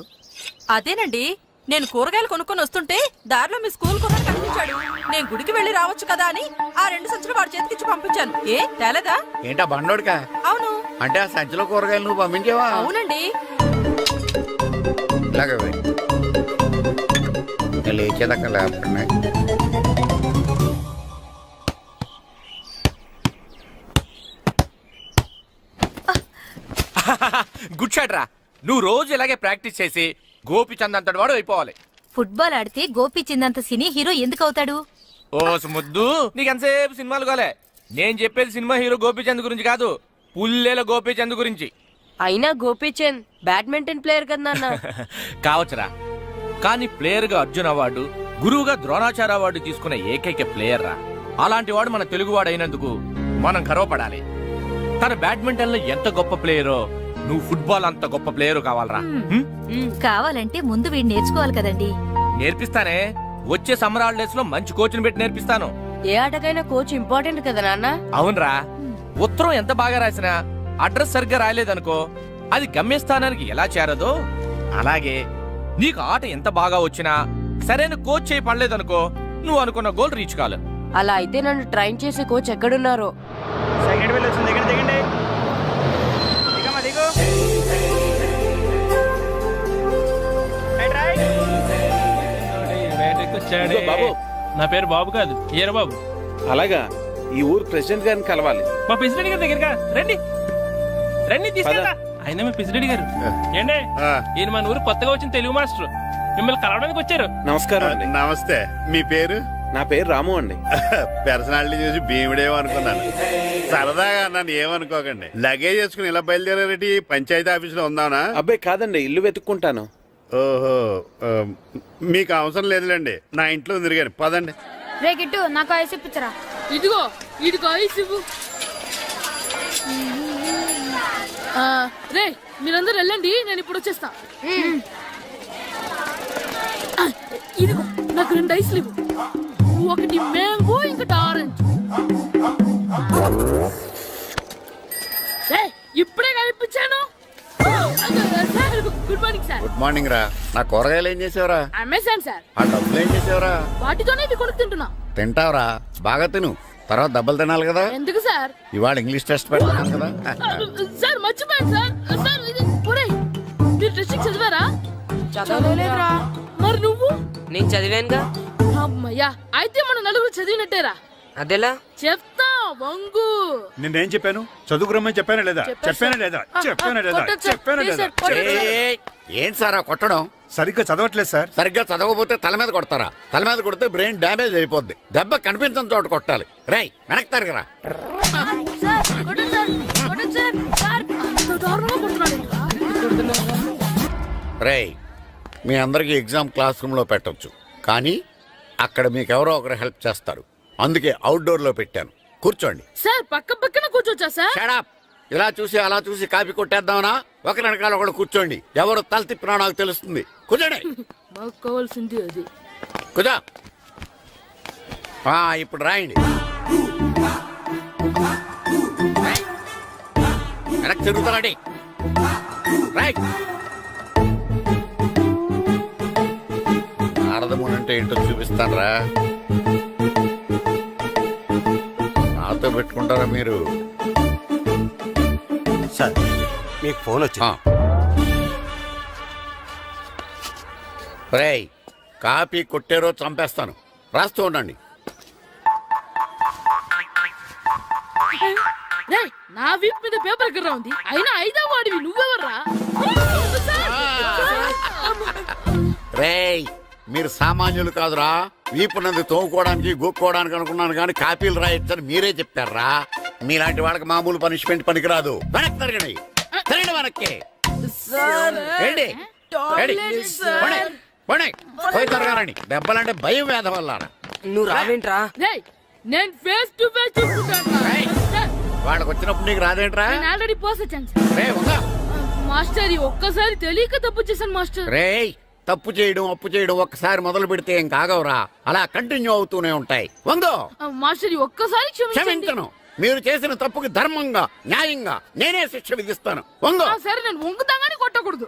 Speaker 2: అదేనండి, నేను కూరగాయలు కొనుక్కొని వస్తుంటే దారిలో మీ స్కూల్ కొన్నాడు కనిపించాడు. నేను గుడికి వెళ్ళి రావచ్చు కదా అని ఆ 2 సంచులు వాడి చేతికిచ్చి పంపించాను. ఏ తేలేదా?
Speaker 9: ఏంటా బండోడికా?
Speaker 2: అవును.
Speaker 9: అంటే ఆ సంచిలో కూరగాయలు నువ్వు పంపించావా?
Speaker 2: అవునండి.
Speaker 9: ఇలాగే పోయి. నేను లేచేదాకా లేకపోతే
Speaker 10: గుడ్ షాట్ రా. నువ్వు రోజు ఇలాగే ప్రాక్టీస్ చేసి గోపిచంద్ అంతటి వాడు అయిపోవాలి.
Speaker 5: ఫుట్బాల్ ఆడితే గోపిచంద్ సినీ హీరో ఎందుకు అవుతాడు?
Speaker 10: ఓ ముద్దు, నీకు ఎంతసేపు సినిమాలు కాలే. నేను చెప్పేది సినిమా హీరో గోపిచంద్ గురించి కాదు, పుల్లేల గోపిచంద్ గురించి.
Speaker 2: అయినా గోపీచంద్ బ్యాడ్మింటన్ ప్లేయర్ కదా నాన్న.
Speaker 10: కావచ్చురా, కానీ ప్లేయర్ గా అర్జున్ అవార్డు, గురువుగా ద్రోణాచార్య అవార్డు తీసుకున్న ఏకైక ప్లేయర్ రా. అలాంటి వాడు మన తెలుగువాడు అయినందుకు మనం గర్వపడాలి. తన బ్యాడ్మింటన్ లో ఎంత గొప్ప ప్లేయరో నువ్వు ఫుట్బాల్ అంత గొప్ప ప్లేయర్ కావాలరా.
Speaker 5: కావాలంటే ముందు వీడు నేర్చుకోవాలి కదండి.
Speaker 10: నేర్పిస్తానే, వచ్చే సమ్మర్ హాలిడేస్ లో మంచి కోచ్ని పెట్టి నేర్పిస్తాను.
Speaker 2: ఏ ఆటకైనా కోచ్ ఇంపార్టెంట్ కదా నాన్న.
Speaker 10: అవునరా, ఉత్తరం ఎంత బాగా రాసినా అడ్రస్ సరిగ్గా రాయలేదనుకో అది గమ్యస్థానానికి ఎలా చేరదో అలాగే నీకు ఆట ఎంత బాగా వచ్చినా సరైన కోచ్ చేయి పడలేదనుకో నువ్వు అనుకున్న గోల్ రీచ్ కాదు.
Speaker 2: అలా అయితే నన్ను ట్రైన్ చేసే కోచ్ ఎక్కడున్నారో?
Speaker 10: సెకండ్ వెళ్ళి వచ్చింది, దిగండి దిగండి.
Speaker 3: బాబు, నా పేరు బాబు కాదు, ఏరా బాబు. అలాగా, ఈ ఊరు ప్రెసిడెంట్ గారిని కలవాలి.
Speaker 10: మా ప్రెసిడెంట్ గారి దగ్గరగా రండి రండి తీసుకెళ్తా.
Speaker 3: అయినా మీ ప్రెసిడెంట్ గారు ఏండే, ఈయన మన ఊరు కొత్తగా వచ్చిన తెలుగు మాస్టర్, మిమ్మల్ని కలవడానికి వచ్చారు.
Speaker 7: నమస్కారం అండి. నమస్తే. మీ పేరు?
Speaker 3: నా పేరు రాము అండి.
Speaker 7: పర్సనాలిటీ చూసి భీముడేమో అనుకున్నాను. సరదాగా నన్ను ఏమనుకోకండి. లగేజ్ వేసుకుని ఇలా బయలుదేరేటి పంచాయతీ ఆఫీస్ లో ఉందానా?
Speaker 3: అబ్బాయి కాదండి, ఇల్లు వెతుక్కుంటాను.
Speaker 7: ఓహో, మీకు అవసరం లేదులేండి, నా ఇంట్లో తిరిగాను. పదండి.
Speaker 8: రే గిట్టు నాకు ఐస్ ఇప్పించరా.
Speaker 4: ఇదిగో ఇదిగో ఐస్ ఇవ్వు. రే మీరందరూ వెళ్ళండి, నేను ఇప్పుడు వచ్చేస్తా. ఇదిగో నాకు 2 ఐస్లు ఇవ్వు. ఒకటి మ్యాంగో ఇంకటి ఆరెంజ్. ఇప్పుడే కనిపించాను. Good morning sir.
Speaker 9: Good morning రా. నా కూరగాయలు ఏం చేసావురా?
Speaker 4: Amazon sir.
Speaker 9: ఆ డబ్బులు ఏం చేసావురా?
Speaker 4: వాటితోనే ఇవి కొనుక్కు తింటున్నా.
Speaker 9: తింటావురా, బాగా తిను. తర్వాత దెబ్బలు తినాలి కదా.
Speaker 4: ఎందుకు సార్?
Speaker 9: ఇవాళ ఇంగ్లీష్ టెస్ట్ పెడతాను కదా.
Speaker 4: సార్ మర్చిపోయాను సార్. సార్ ఇది ఒరేయ్, మీరు టెస్టింగ్ చదివారా?
Speaker 2: చదవలేదురా.
Speaker 4: మరి నువ్వు?
Speaker 2: నేను చదివానుగా.
Speaker 4: అమ్మయ్యా, అయితే మన నలుగురు చదివినట్టేరా.
Speaker 2: అదెలా?
Speaker 4: చెప్తా వంగు.
Speaker 7: నేనేం చెప్పాను? చదువుకురమ్మని చెప్పానా లేదా? చెప్పానా లేదా? చెప్పానా లేదా? చెప్పానా లేదా?
Speaker 9: ఏయ్, ఏంటి సార్ ఆ కొట్టడం?
Speaker 7: సరిగ్గా చదవట్లేదు సార్.
Speaker 9: సరిగ్గా చదవకపోతే తల మీద కొడతారా? తల మీద కొడితే బ్రెయిన్ డ్యామేజ్ అయిపోద్ది. దెబ్బ కనిపించిన చోట కొట్టాలి. రేయ్ వెనక్కి తరగరా. రేయ్, మీ అందరికీ ఎగ్జామ్ క్లాస్ రూమ్ లో పెట్టొచ్చు, కానీ అక్కడ మీకు ఎవరో ఒకరు హెల్ప్ చేస్తారు. అందుకే అవుట్డోర్ లో పెట్టాను. కూర్చోండి.
Speaker 4: సార్ పక్క పక్కన కూర్చోచ్చా సార్?
Speaker 9: Shut up. ఇలా చూసి అలా చూసి కాపీ కొట్టేద్దామనా? ఒకరి వెనకాల ఒకడు కూర్చోండి. ఎవరు తల తిప్పినా నాకు తెలుస్తుంది. కూర్చోండి.
Speaker 4: మాకు కావాల్సింది అది.
Speaker 9: కూర్చో. ఇప్పుడు రాయండి. వెనక్కి తిరుగుతారండి. రైట్. నారదముని అంటే ఏంటో చూపిస్తానరా. నాతో పెట్టుకుంటారా మీరు?
Speaker 13: సార్ మీకు ఫోన్ వచ్చా?
Speaker 9: రేయ్, కాపీ కొట్టారో చంపేస్తాను. రాస్తూ ఉండండి.
Speaker 4: రేయ్, నా వీప్ మీద పేపర్ ఎక్కడ ఉంది? అయినా 5వ వాడివి నువ్వెవర్రా?
Speaker 9: రేయ్, మీరు సామాన్యులు కాదురా. వీపునంది తోముకోవడానికి గోక్కోవడానికి అనుకున్నాను, కానీ కాపీలు రాయొచ్చని మీరే చెప్పారా. మీలాంటి వాళ్ళకి మామూలు పనిష్మెంట్ పనికిరాదు. వెనక్కి తిరగండి. తిరగండి వెనక్కి. ఏంటి? పోయి తిరగారండి. దెబ్బలంటే భయం వేద వల్ల.
Speaker 2: నువ్వు రావేంట్రా?
Speaker 4: రేయ్, నేను ఫేస్ టు ఫేస్ చూసుకుంటాను.
Speaker 9: వాళ్ళకి వచ్చినప్పుడు నీకు రాదేంట్రా?
Speaker 4: నేను ఆల్రెడీ పోస్ వచ్చాను సార్.
Speaker 9: రే ఉందా?
Speaker 4: మాస్టర్ ఈ ఒక్కసారి తెలియక తప్పు చేశాను మాస్టర్.
Speaker 9: రేయ్, తప్పు చేయడం అప్పు చేయడం ఒక్కసారి మొదలు పెడితే ఏం కాగవరా. అలా కంటిన్యూ అవుతూనే ఉంటాయి. వందో.
Speaker 4: మాస్టర్ ఈ ఒక్కసారి
Speaker 9: క్షమించను. మీరు చేసిన తప్పుకి ధర్మంగా న్యాయంగా నేనే శిక్ష విధిస్తాను. వంగో.
Speaker 4: సరే, నేను వంగుతాగానే కొట్టకూడదు.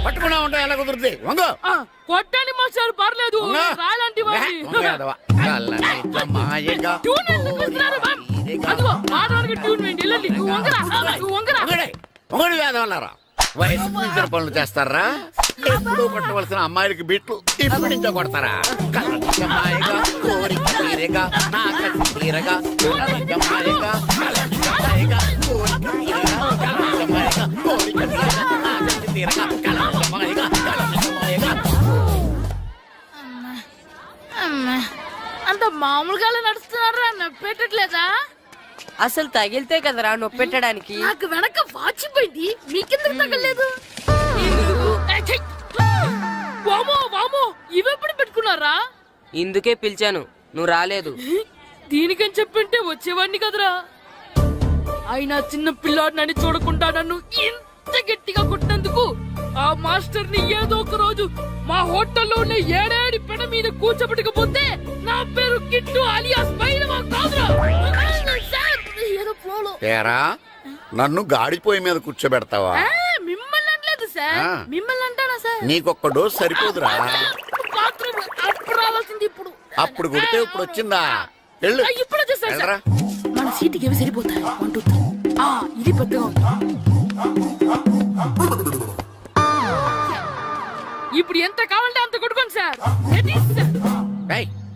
Speaker 9: పట్టుకున్నా ఉంటా ఎలా కుదురుతుంది. వంగో.
Speaker 4: కొట్టండి మాస్టర్, పర్లేదు. రాలాంటి
Speaker 9: వయసు మించిన పనులు చేస్తారా? ఎప్పుడు కొట్టవలసిన అమ్మాయిలకి బిట్లు ఇప్పుడు నుంచో కొడతారా? కలగమాయగా కోరిక తీరగా నా కసి తీరగా కలగమాయగా కలగమాయగా కోరిక తీరగా కలగమాయగా కోరిక తీరగా నా కసి తీరగా కలగమాయగా కలగమాయగా.
Speaker 4: అంత మామూలుగా నడుస్తున్నారా? నొప్పెట్టట్లేదా?
Speaker 2: అసలు తగిలితే కదరా నొప్పెట్టడానికి.
Speaker 4: నాకు వెనక వాచిపోయింది, మీకెందుకు తగలేదు? వామో వామో, ఇవెప్పుడు పెట్టుకున్నారా?
Speaker 2: ఇందుకే పిలిచాను, నువ్వు రాలేదు.
Speaker 4: దీనికని చెప్పింటే వచ్చేవాడిని కదరా. అయినా చిన్న పిల్లాడినని చూడకుండా నన్ను ఇంత గట్టిగా కొట్టినందుకు ఆ మాస్టర్ ని ఏదో ఒక రోజు మా హోటల్లోనే ఏడాడి పెడ మీద కూర్చోబెట్టకపోతే నా పేరు కిట్టు అలియాస్ బైరవా కాదురా. ఏదో ఫ్లోలో.
Speaker 9: ఏరా, నన్ను గాడిపోయి మీద కూర్చోబెడతావా?
Speaker 4: మిమ్మల్ని అనలేదు సార్. మిమ్మల్ని అంటానా సార్?
Speaker 9: నీకొక్క డోస్ సరిపోదురా.
Speaker 4: బాత్రూమ్ అప్పుడు రావాల్సింది ఇప్పుడు.
Speaker 9: అప్పుడు కొడితే ఇప్పుడు వచ్చిందా? వెళ్ళు.
Speaker 4: ఇప్పుడు వచ్చేసా
Speaker 9: వెళ్ళరా.
Speaker 4: మన సీటుకి ఏవి సరిపోతాయి? 1 2 3. ఇది పెద్దగా ఉంది. ఇప్పుడు ఎంత కావాలంటే అంత కొట్టుకోండి సార్.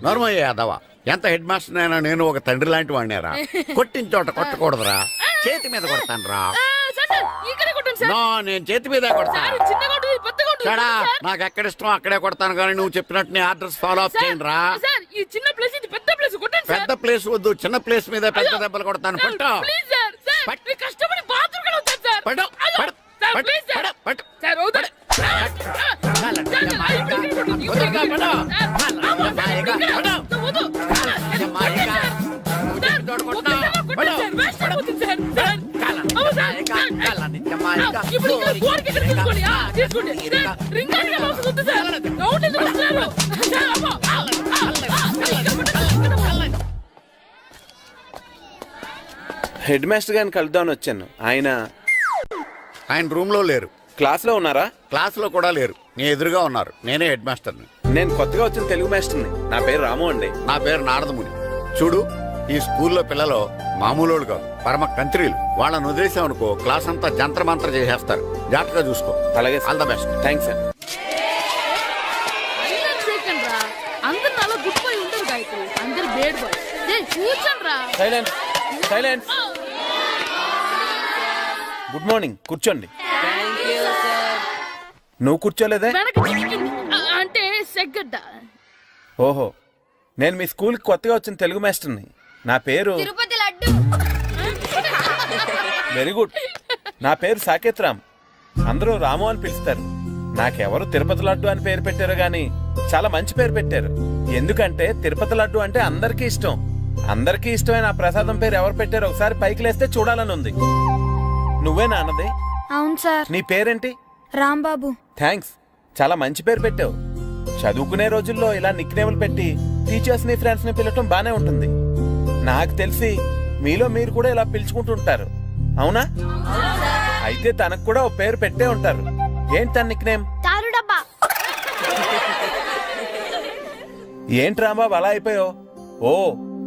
Speaker 9: నోర్మయ్య యాదవ, ఎంత హెడ్ మాస్టర్ అయినా నేను ఒక తండ్రి లాంటి వాడినేరా. కొట్టిన చోట కొట్టకూడదురా. చేతి మీద కొడతాను రా. నో, నేను చేతి మీద కొడతాను. నాకు ఎక్కడ ఇష్టం అక్కడే కొడతాను, కానీ నువ్వు చెప్పినట్టు ఆర్డర్స్ ఫాలో అప్ చేయండి రా. పెద్ద ప్లేస్ వద్దు, చిన్న ప్లేస్ మీద పెద్ద దెబ్బలు కొడతాను. పట్టు పట్టు
Speaker 4: ఇప్పుడు ఇక్కడ గోడకి ఇక్కడ తీసుకోండి. తీసుకోండి సార్, రింగ్ ఆటగా అవసరం ఉంది సార్. రౌండ్ ఎందుకు వస్తున్నారు? సార్, అమ్మో.
Speaker 13: హెడ్ మాస్టర్ గారిని కలుద్దామని వచ్చాను.
Speaker 7: ఆయన రూమ్ లో లేరు,
Speaker 13: క్లాస్ లో ఉన్నారా?
Speaker 7: క్లాస్ లో కూడా లేరు, నీ ఎదురుగా ఉన్నారు. నేనే హెడ్ మాస్టర్ని.
Speaker 13: నేను కొత్తగా వచ్చిన తెలుగు మాస్టర్ని. నా పేరు రాము అండి.
Speaker 7: నా పేరు నారదముని. చూడు, ఈ స్కూల్లో పిల్లలు మామూలు కాదు, పరమ కంత్రీలు. వాళ్ళని వదిలేసామనుకో క్లాస్ అంతా జంత్ర మంత్ర చేసేస్తారు. జాగ్రత్తగా చూసుకో.
Speaker 13: అలాగే
Speaker 7: all the best.
Speaker 13: Thanks sir.
Speaker 4: Second రా, అందరు నాలో గుడ్ బాయ్ ఉండరు గాయత్రి, అందరు బేడ్ బాయ్. కూర్చోండి రా.
Speaker 13: Silence, silence. గుడ్ మార్నింగ్, కూర్చోండి. నువ్వు కూర్చోలేదే?
Speaker 4: అంటే సెగ్గడ్డ.
Speaker 13: ఓహో, నేను మీ స్కూల్కి కొత్తగా వచ్చిన తెలుగు మాస్టర్ని. నా పేరు
Speaker 8: తిరుపతి లడ్డు.
Speaker 13: Very good. నా పేరు సాకేత్ రామ్. అందరూ రాము అని పిలుస్తారు. నాకెవరు తిరుపతి లడ్డు అని పేరు పెట్టారు గాని చాలా మంచి పేరు పెట్టారు. ఎందుకంటే తిరుపతి లడ్డు అంటే అందరికీ ఇష్టం. అందరికీ ఇష్టమైన ఆ ప్రసాదం పేరు ఎవరు పెట్టారు ఒకసారి పైకి లేస్తే చూడాలని ఉంది. నువ్వేనా అన్నది?
Speaker 8: అవును సార్.
Speaker 13: నీ పేరేంటి?
Speaker 8: రాంబాబు.
Speaker 13: థ్యాంక్స్, చాలా మంచి పేరు పెట్టావు. చదువుకునే రోజుల్లో ఇలా నిక్నేములు పెట్టి టీచర్స్ ని ఫ్రెండ్స్ ని పిలవటం బానే ఉంటుంది. నాకు తెలిసి మీలో మీరు కూడా ఇలా పిలుచుకుంటుంటారు, అవునా? అయితే తనకు కూడా ఓ పేరు పెట్టే ఉంటారు. ఏంటి తన నిక్నేమ్?
Speaker 8: తారు డబ్బా.
Speaker 13: ఏంటి రాంబాబు అలా అయిపోయావు? ఓ,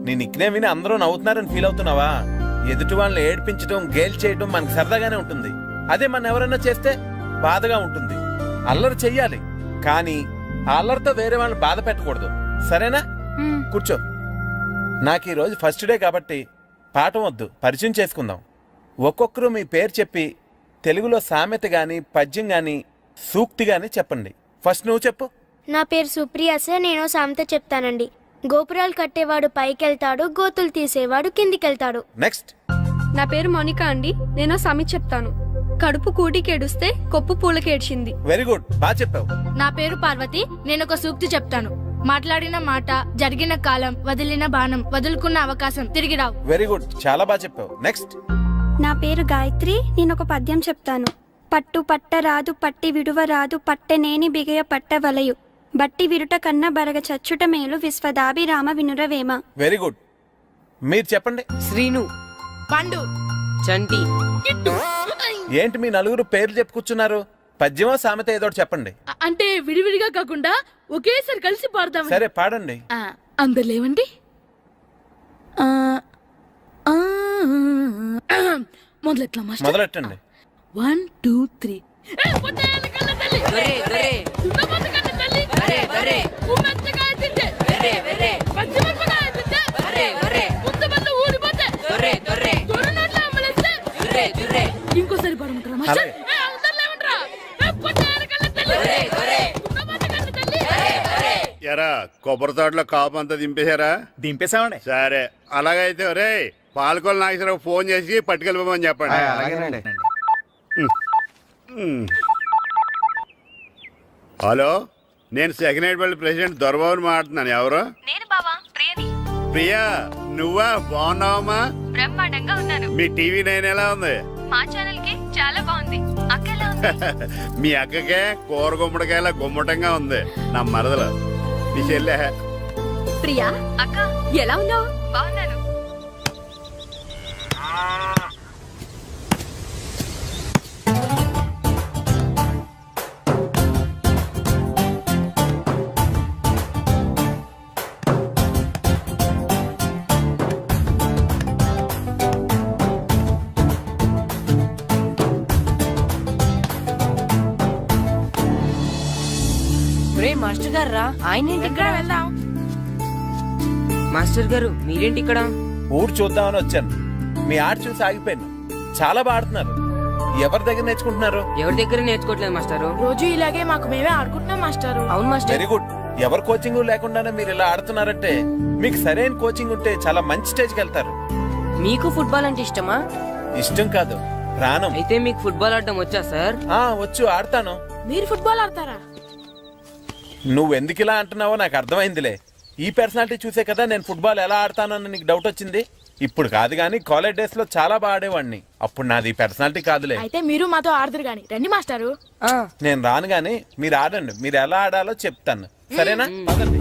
Speaker 13: నీ నిక్నేమ్ విని అందరూ నవ్వుతున్నారని ఫీల్ అవుతున్నావా? ఎదుటి వాళ్ళని ఏడ్పించడం, గేల్ చేయడం మనకు సరదాగానే ఉంటుంది. అదే మన ఎవరైనా చేస్తే బాధగా ఉంటుంది. అల్లరి చెయ్యాలి, కానీ ఆ అల్లరితో వేరే వాళ్ళని బాధ పెట్టకూడదు, సరేనా? కూర్చో. నాకు ఈరోజు ఫస్ట్ డే కాబట్టి పాఠం వద్దు, పరిచయం చేసుకుందాం. ఒక్కొక్కరు మీ పేరు చెప్పి తెలుగులో సామెత గాని, పద్యం గాని, సూక్తి గాని చెప్పండి. ఫస్ట్ నువ్వు చెప్పు.
Speaker 8: నా పేరు సుప్రియ సార్. నేను సామెత చెప్తానండి. గోపురాలు కట్టేవాడు పైకెళ్తాడు, గోతులు తీసేవాడు కిందికెళ్తాడు.
Speaker 13: నెక్స్ట్.
Speaker 8: నా పేరు మోనికా అండి. నేను సామెత చెప్తాను. కడుపు కూటికేడుస్తే కొప్పు పూలకేడ్చింది.
Speaker 13: వెరీ గుడ్, బాగా చెప్పావు.
Speaker 8: నా పేరు పార్వతి. నేను ఒక సూక్తి చెప్తాను. మాట్లాడిన మాట, జరిగిన కాలం, వదిలిన బాణం, వదులుకున్న అవకాశం తిరిగి రావు.
Speaker 13: వెరీ గుడ్, చాలా బాగా చెప్పావు. నెక్స్ట్.
Speaker 8: నా పేరు గాయత్రి. నేను ఒక పద్యం చెప్తాను. పట్టు పట్టరాదు, పట్టి విడువరాదు, పట్టనేని బిగయ పట్టవలయు, బట్టి విరుట కన్నా బరగ చచ్చుట మేలు, విశ్వదాభిరామ వినురవేమ.
Speaker 13: Very good. మీరు చెప్పండి.
Speaker 2: శ్రీను,
Speaker 4: పండు,
Speaker 2: చంటి,
Speaker 13: ఏంటి మీ నలుగురు పేర్లు చెప్పు కూర్చున్నారు? పద్యమో సామెత ఏదో ఒకటి చెప్పండి.
Speaker 4: అంటే విడివిడిగా కాకుండా ఒకేసారి కలిసి పాడదాం.
Speaker 13: సరే, పాడండి.
Speaker 4: అందరు లేవండి. మొదలెట్లా మాస్టర్?
Speaker 13: మొదలెట్టండి.
Speaker 4: 1 2 3. ఇంకోసారి పాడమంటారా మాస్టర్?
Speaker 7: ఎరా, కొబ్బరి తోటలో కాపు అంతా దింపేశారా?
Speaker 10: దింపేసామండి.
Speaker 7: సరే, అలాగైతే ఒరే పాలకొల నాగేశ్వరరావు ఫోన్ చేసి పట్టుకెళ్ళిపోమని చెప్పండి.
Speaker 10: అలాగేనండి.
Speaker 7: హలో, నేను సెకండ్ హెడ్ వాళ్ళ ప్రెసిడెంట్ దొరబాబుని మాట్లాడుతున్నాను. ఎవరు?
Speaker 8: నేను బావా ప్రియని.
Speaker 7: ప్రియా, నువ్వా? బాగున్నావమ్మా?
Speaker 8: బ్రహ్మాండంగా ఉన్నాను.
Speaker 7: మీ టీవీ 9 ఎలా ఉంది?
Speaker 8: మా ఛానల్ కి చాలా బాగుంది. అక్క ఎలా ఉంది?
Speaker 7: మీ అక్కకే కూర గుమ్మడికాయల గుమ్మటంగా ఉంది. నా మరదలు మీ చెల్లె.
Speaker 8: ప్రియా అక్క ఎలా ఉన్నావు? బాగున్నాను.
Speaker 2: మాస్టర్ గారు రా. ఆయన
Speaker 4: ఇక్కడ వెళ్దాం.
Speaker 2: మాస్టర్ గారు మీరేంటి ఇక్కడ?
Speaker 13: ఊరు చూద్దామని వచ్చాను. మీ ఆట చూసి ఆగిపోయాను. చాలా బాడుతున్నారు. ఎవరి దగ్గర నేర్చుకుంటున్నారు?
Speaker 2: ఎవరి దగ్గర నేర్చుకోవట్లేదు మాస్టారు.
Speaker 4: రోజు ఇలాగే మాకు మేమే ఆడుకుంటున్నాం మాస్టారు.
Speaker 2: అవును మాస్టర్.
Speaker 13: Very good. ఎవరి కోచింగ్ లేకుండానే మీరు ఇలా ఆడుతున్నారంటే మీకు సరైన కోచింగ్ ఉంటే చాలా మంచి స్టేజ్కి వెళ్తారు.
Speaker 2: మీకు ఫుట్బాల్ అంటే ఇష్టమా?
Speaker 13: ఇష్టం కాదు, ప్రాణం.
Speaker 2: అయితే మీకు ఫుట్బాల్ ఆడడం వచ్చా సార్?
Speaker 13: వచ్చు, ఆడతాను.
Speaker 4: మీరు ఫుట్బాల్ ఆడతారా?
Speaker 13: నువ్వెందుకు ఇలా అంటున్నావో నాకు అర్థమైందిలే. ఈ పర్సనాలిటీ చూసే కదా నేను ఫుట్బాల్ ఎలా ఆడతానని నీకు డౌట్ వచ్చింది. ఇప్పుడు కాదు కానీ కాలేజ్ డేస్ లో చాలా బాగా ఆడేవాడిని. అప్పుడు నాది పర్సనాలిటీ కాదులే.
Speaker 4: అయితే మీరు మాతో ఆడదురు గాని రండి మాస్టారు.
Speaker 13: నేను రాను గానీ మీరు ఆడండి. మీరు ఎలా ఆడాలో చెప్తాను, సరేనా? పదండి.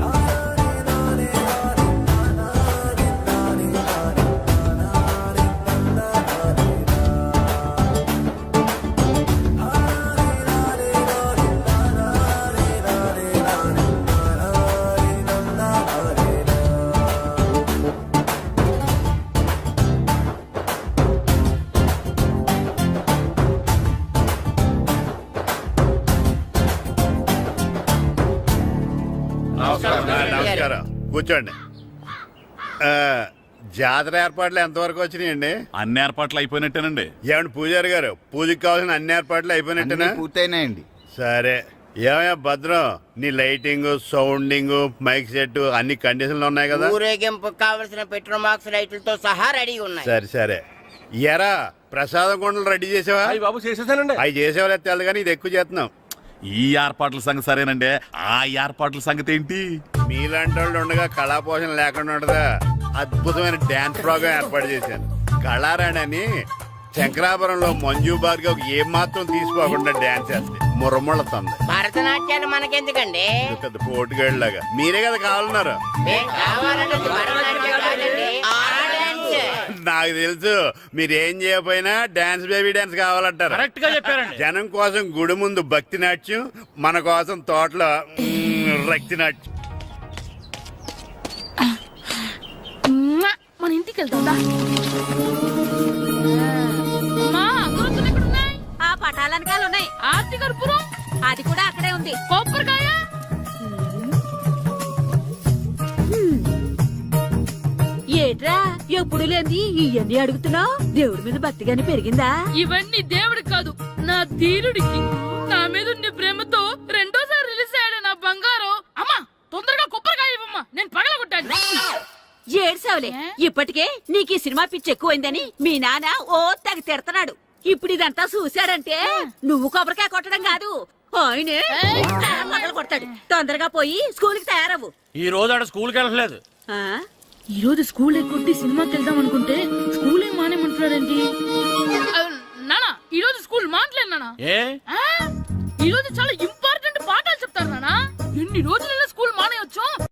Speaker 7: నమస్కారం, కూర్చోండి. జాతర ఏర్పాట్లు ఎంతవరకు వచ్చినాయండి?
Speaker 12: అన్ని ఏర్పాట్లు అయిపోయినట్టేనండి.
Speaker 7: ఏమండి పూజారి గారు, పూజకి కావాల్సిన అన్ని ఏర్పాట్లు అయిపోయినట్టేనా?
Speaker 6: పూర్తయినాయండి.
Speaker 7: సరే. ఏమయ్యా భద్రం, నీ లైటింగ్, సౌండింగ్, మైక్ సెట్ అన్ని కండిషన్లు ఉన్నాయి కదా?
Speaker 10: ఊరేగింపు కావలసిన పెట్రోల్ మార్క్స్ లైట్లతో సహా రెడీ ఉన్నాయి.
Speaker 7: సరే సరే. ఎరా ప్రసాదం కొండలు రెడీ చేసావా?
Speaker 10: బాబు చేసేసానండి.
Speaker 7: అవి చేసేవాళ్ళు తెలు కానీ ఇది ఎక్కువ చేస్తున్నాం.
Speaker 12: ఈ ఏర్పాట్ల సంగతి సరేనండి, ఆ ఏర్పాట్ల సంగతి ఏంటి?
Speaker 7: మీలాంటి వాళ్ళు ఉండగా కళాపోషణ లేకుండా ఉండదా? అద్భుతమైన డాన్స్ ప్రోగ్రామ్ ఏర్పాటు చేశాను. కళారాణి అని శంకరాపురంలో మంజు భార్గవ్ ఏం మాత్రం తీసుకోకుండా డాన్స్ చేస్తే మురముళ్ళతుంది.
Speaker 10: భరతనాట్యాలు మనకెందుకండి?
Speaker 7: పెద్ద పోటుగాళ్ళలాగా మీరే కదా కావాలన్నారు. నాకు తెలుసు మీరేం చేయకపోయినా డాన్స్ బేబీ డాన్స్ కావాలంటారు.
Speaker 10: కరెక్ట్ గా చెప్పారండి.
Speaker 7: జనం కోసం గుడి ముందు భక్తి నాట్యం, మన కోసం తోటలో రక్తి నాట్యం.
Speaker 4: మన ఇంటికి వెళ్తా.
Speaker 2: ఆ పటాలనకాలు ఉన్నాయి.
Speaker 4: ఆర్తి కర్పూరం
Speaker 2: అది కూడా అక్కడే ఉంది.
Speaker 4: కొబ్బరికాయ
Speaker 2: ఏట్రా ఎప్పుడు లేని ఇవన్నీ అడుగుతున్నావు? దేవుడి మీద భక్తిగాని పెరిగిందా?
Speaker 4: ఇవన్నీ దేవుడికి కాదు, నా ధీరుడికి. నా మీద ఉన్న ప్రేమతో రెండోసారి రిలీజ్ అయ్యాడు నా బంగారం. అమ్మా తొందరగా కొబ్బరికాయ ఇవ్వమ్మా, నేను పగలగొట్టాను.
Speaker 2: ఏడ్సావులే, ఇప్పటికే నీకు ఈ సినిమా పిచ్చి ఎక్కువైందని మీ నాన్న ఓ తెగ తిడతాడు. ఇప్పుడు ఇదంతా చూశాడంటే నువ్వు కొబ్బరికాయ కొట్టడం కాదు, ఆయనే పగల కొడతాడు. తొందరగా పోయి స్కూల్ కి తయారవ్వు.
Speaker 10: ఈ రోజు ఆడ స్కూల్కి వెళ్ళలేదు.
Speaker 2: ఆ?
Speaker 4: ఈ రోజు స్కూల్ ఎక్కొట్టి సినిమాకి వెళ్దాం అనుకుంటే స్కూల్ ఏం మానేమంటున్నాడండి. నానా ఈ రోజు స్కూల్ మానట్లేదు నానా.
Speaker 10: ఏ
Speaker 4: ఆ,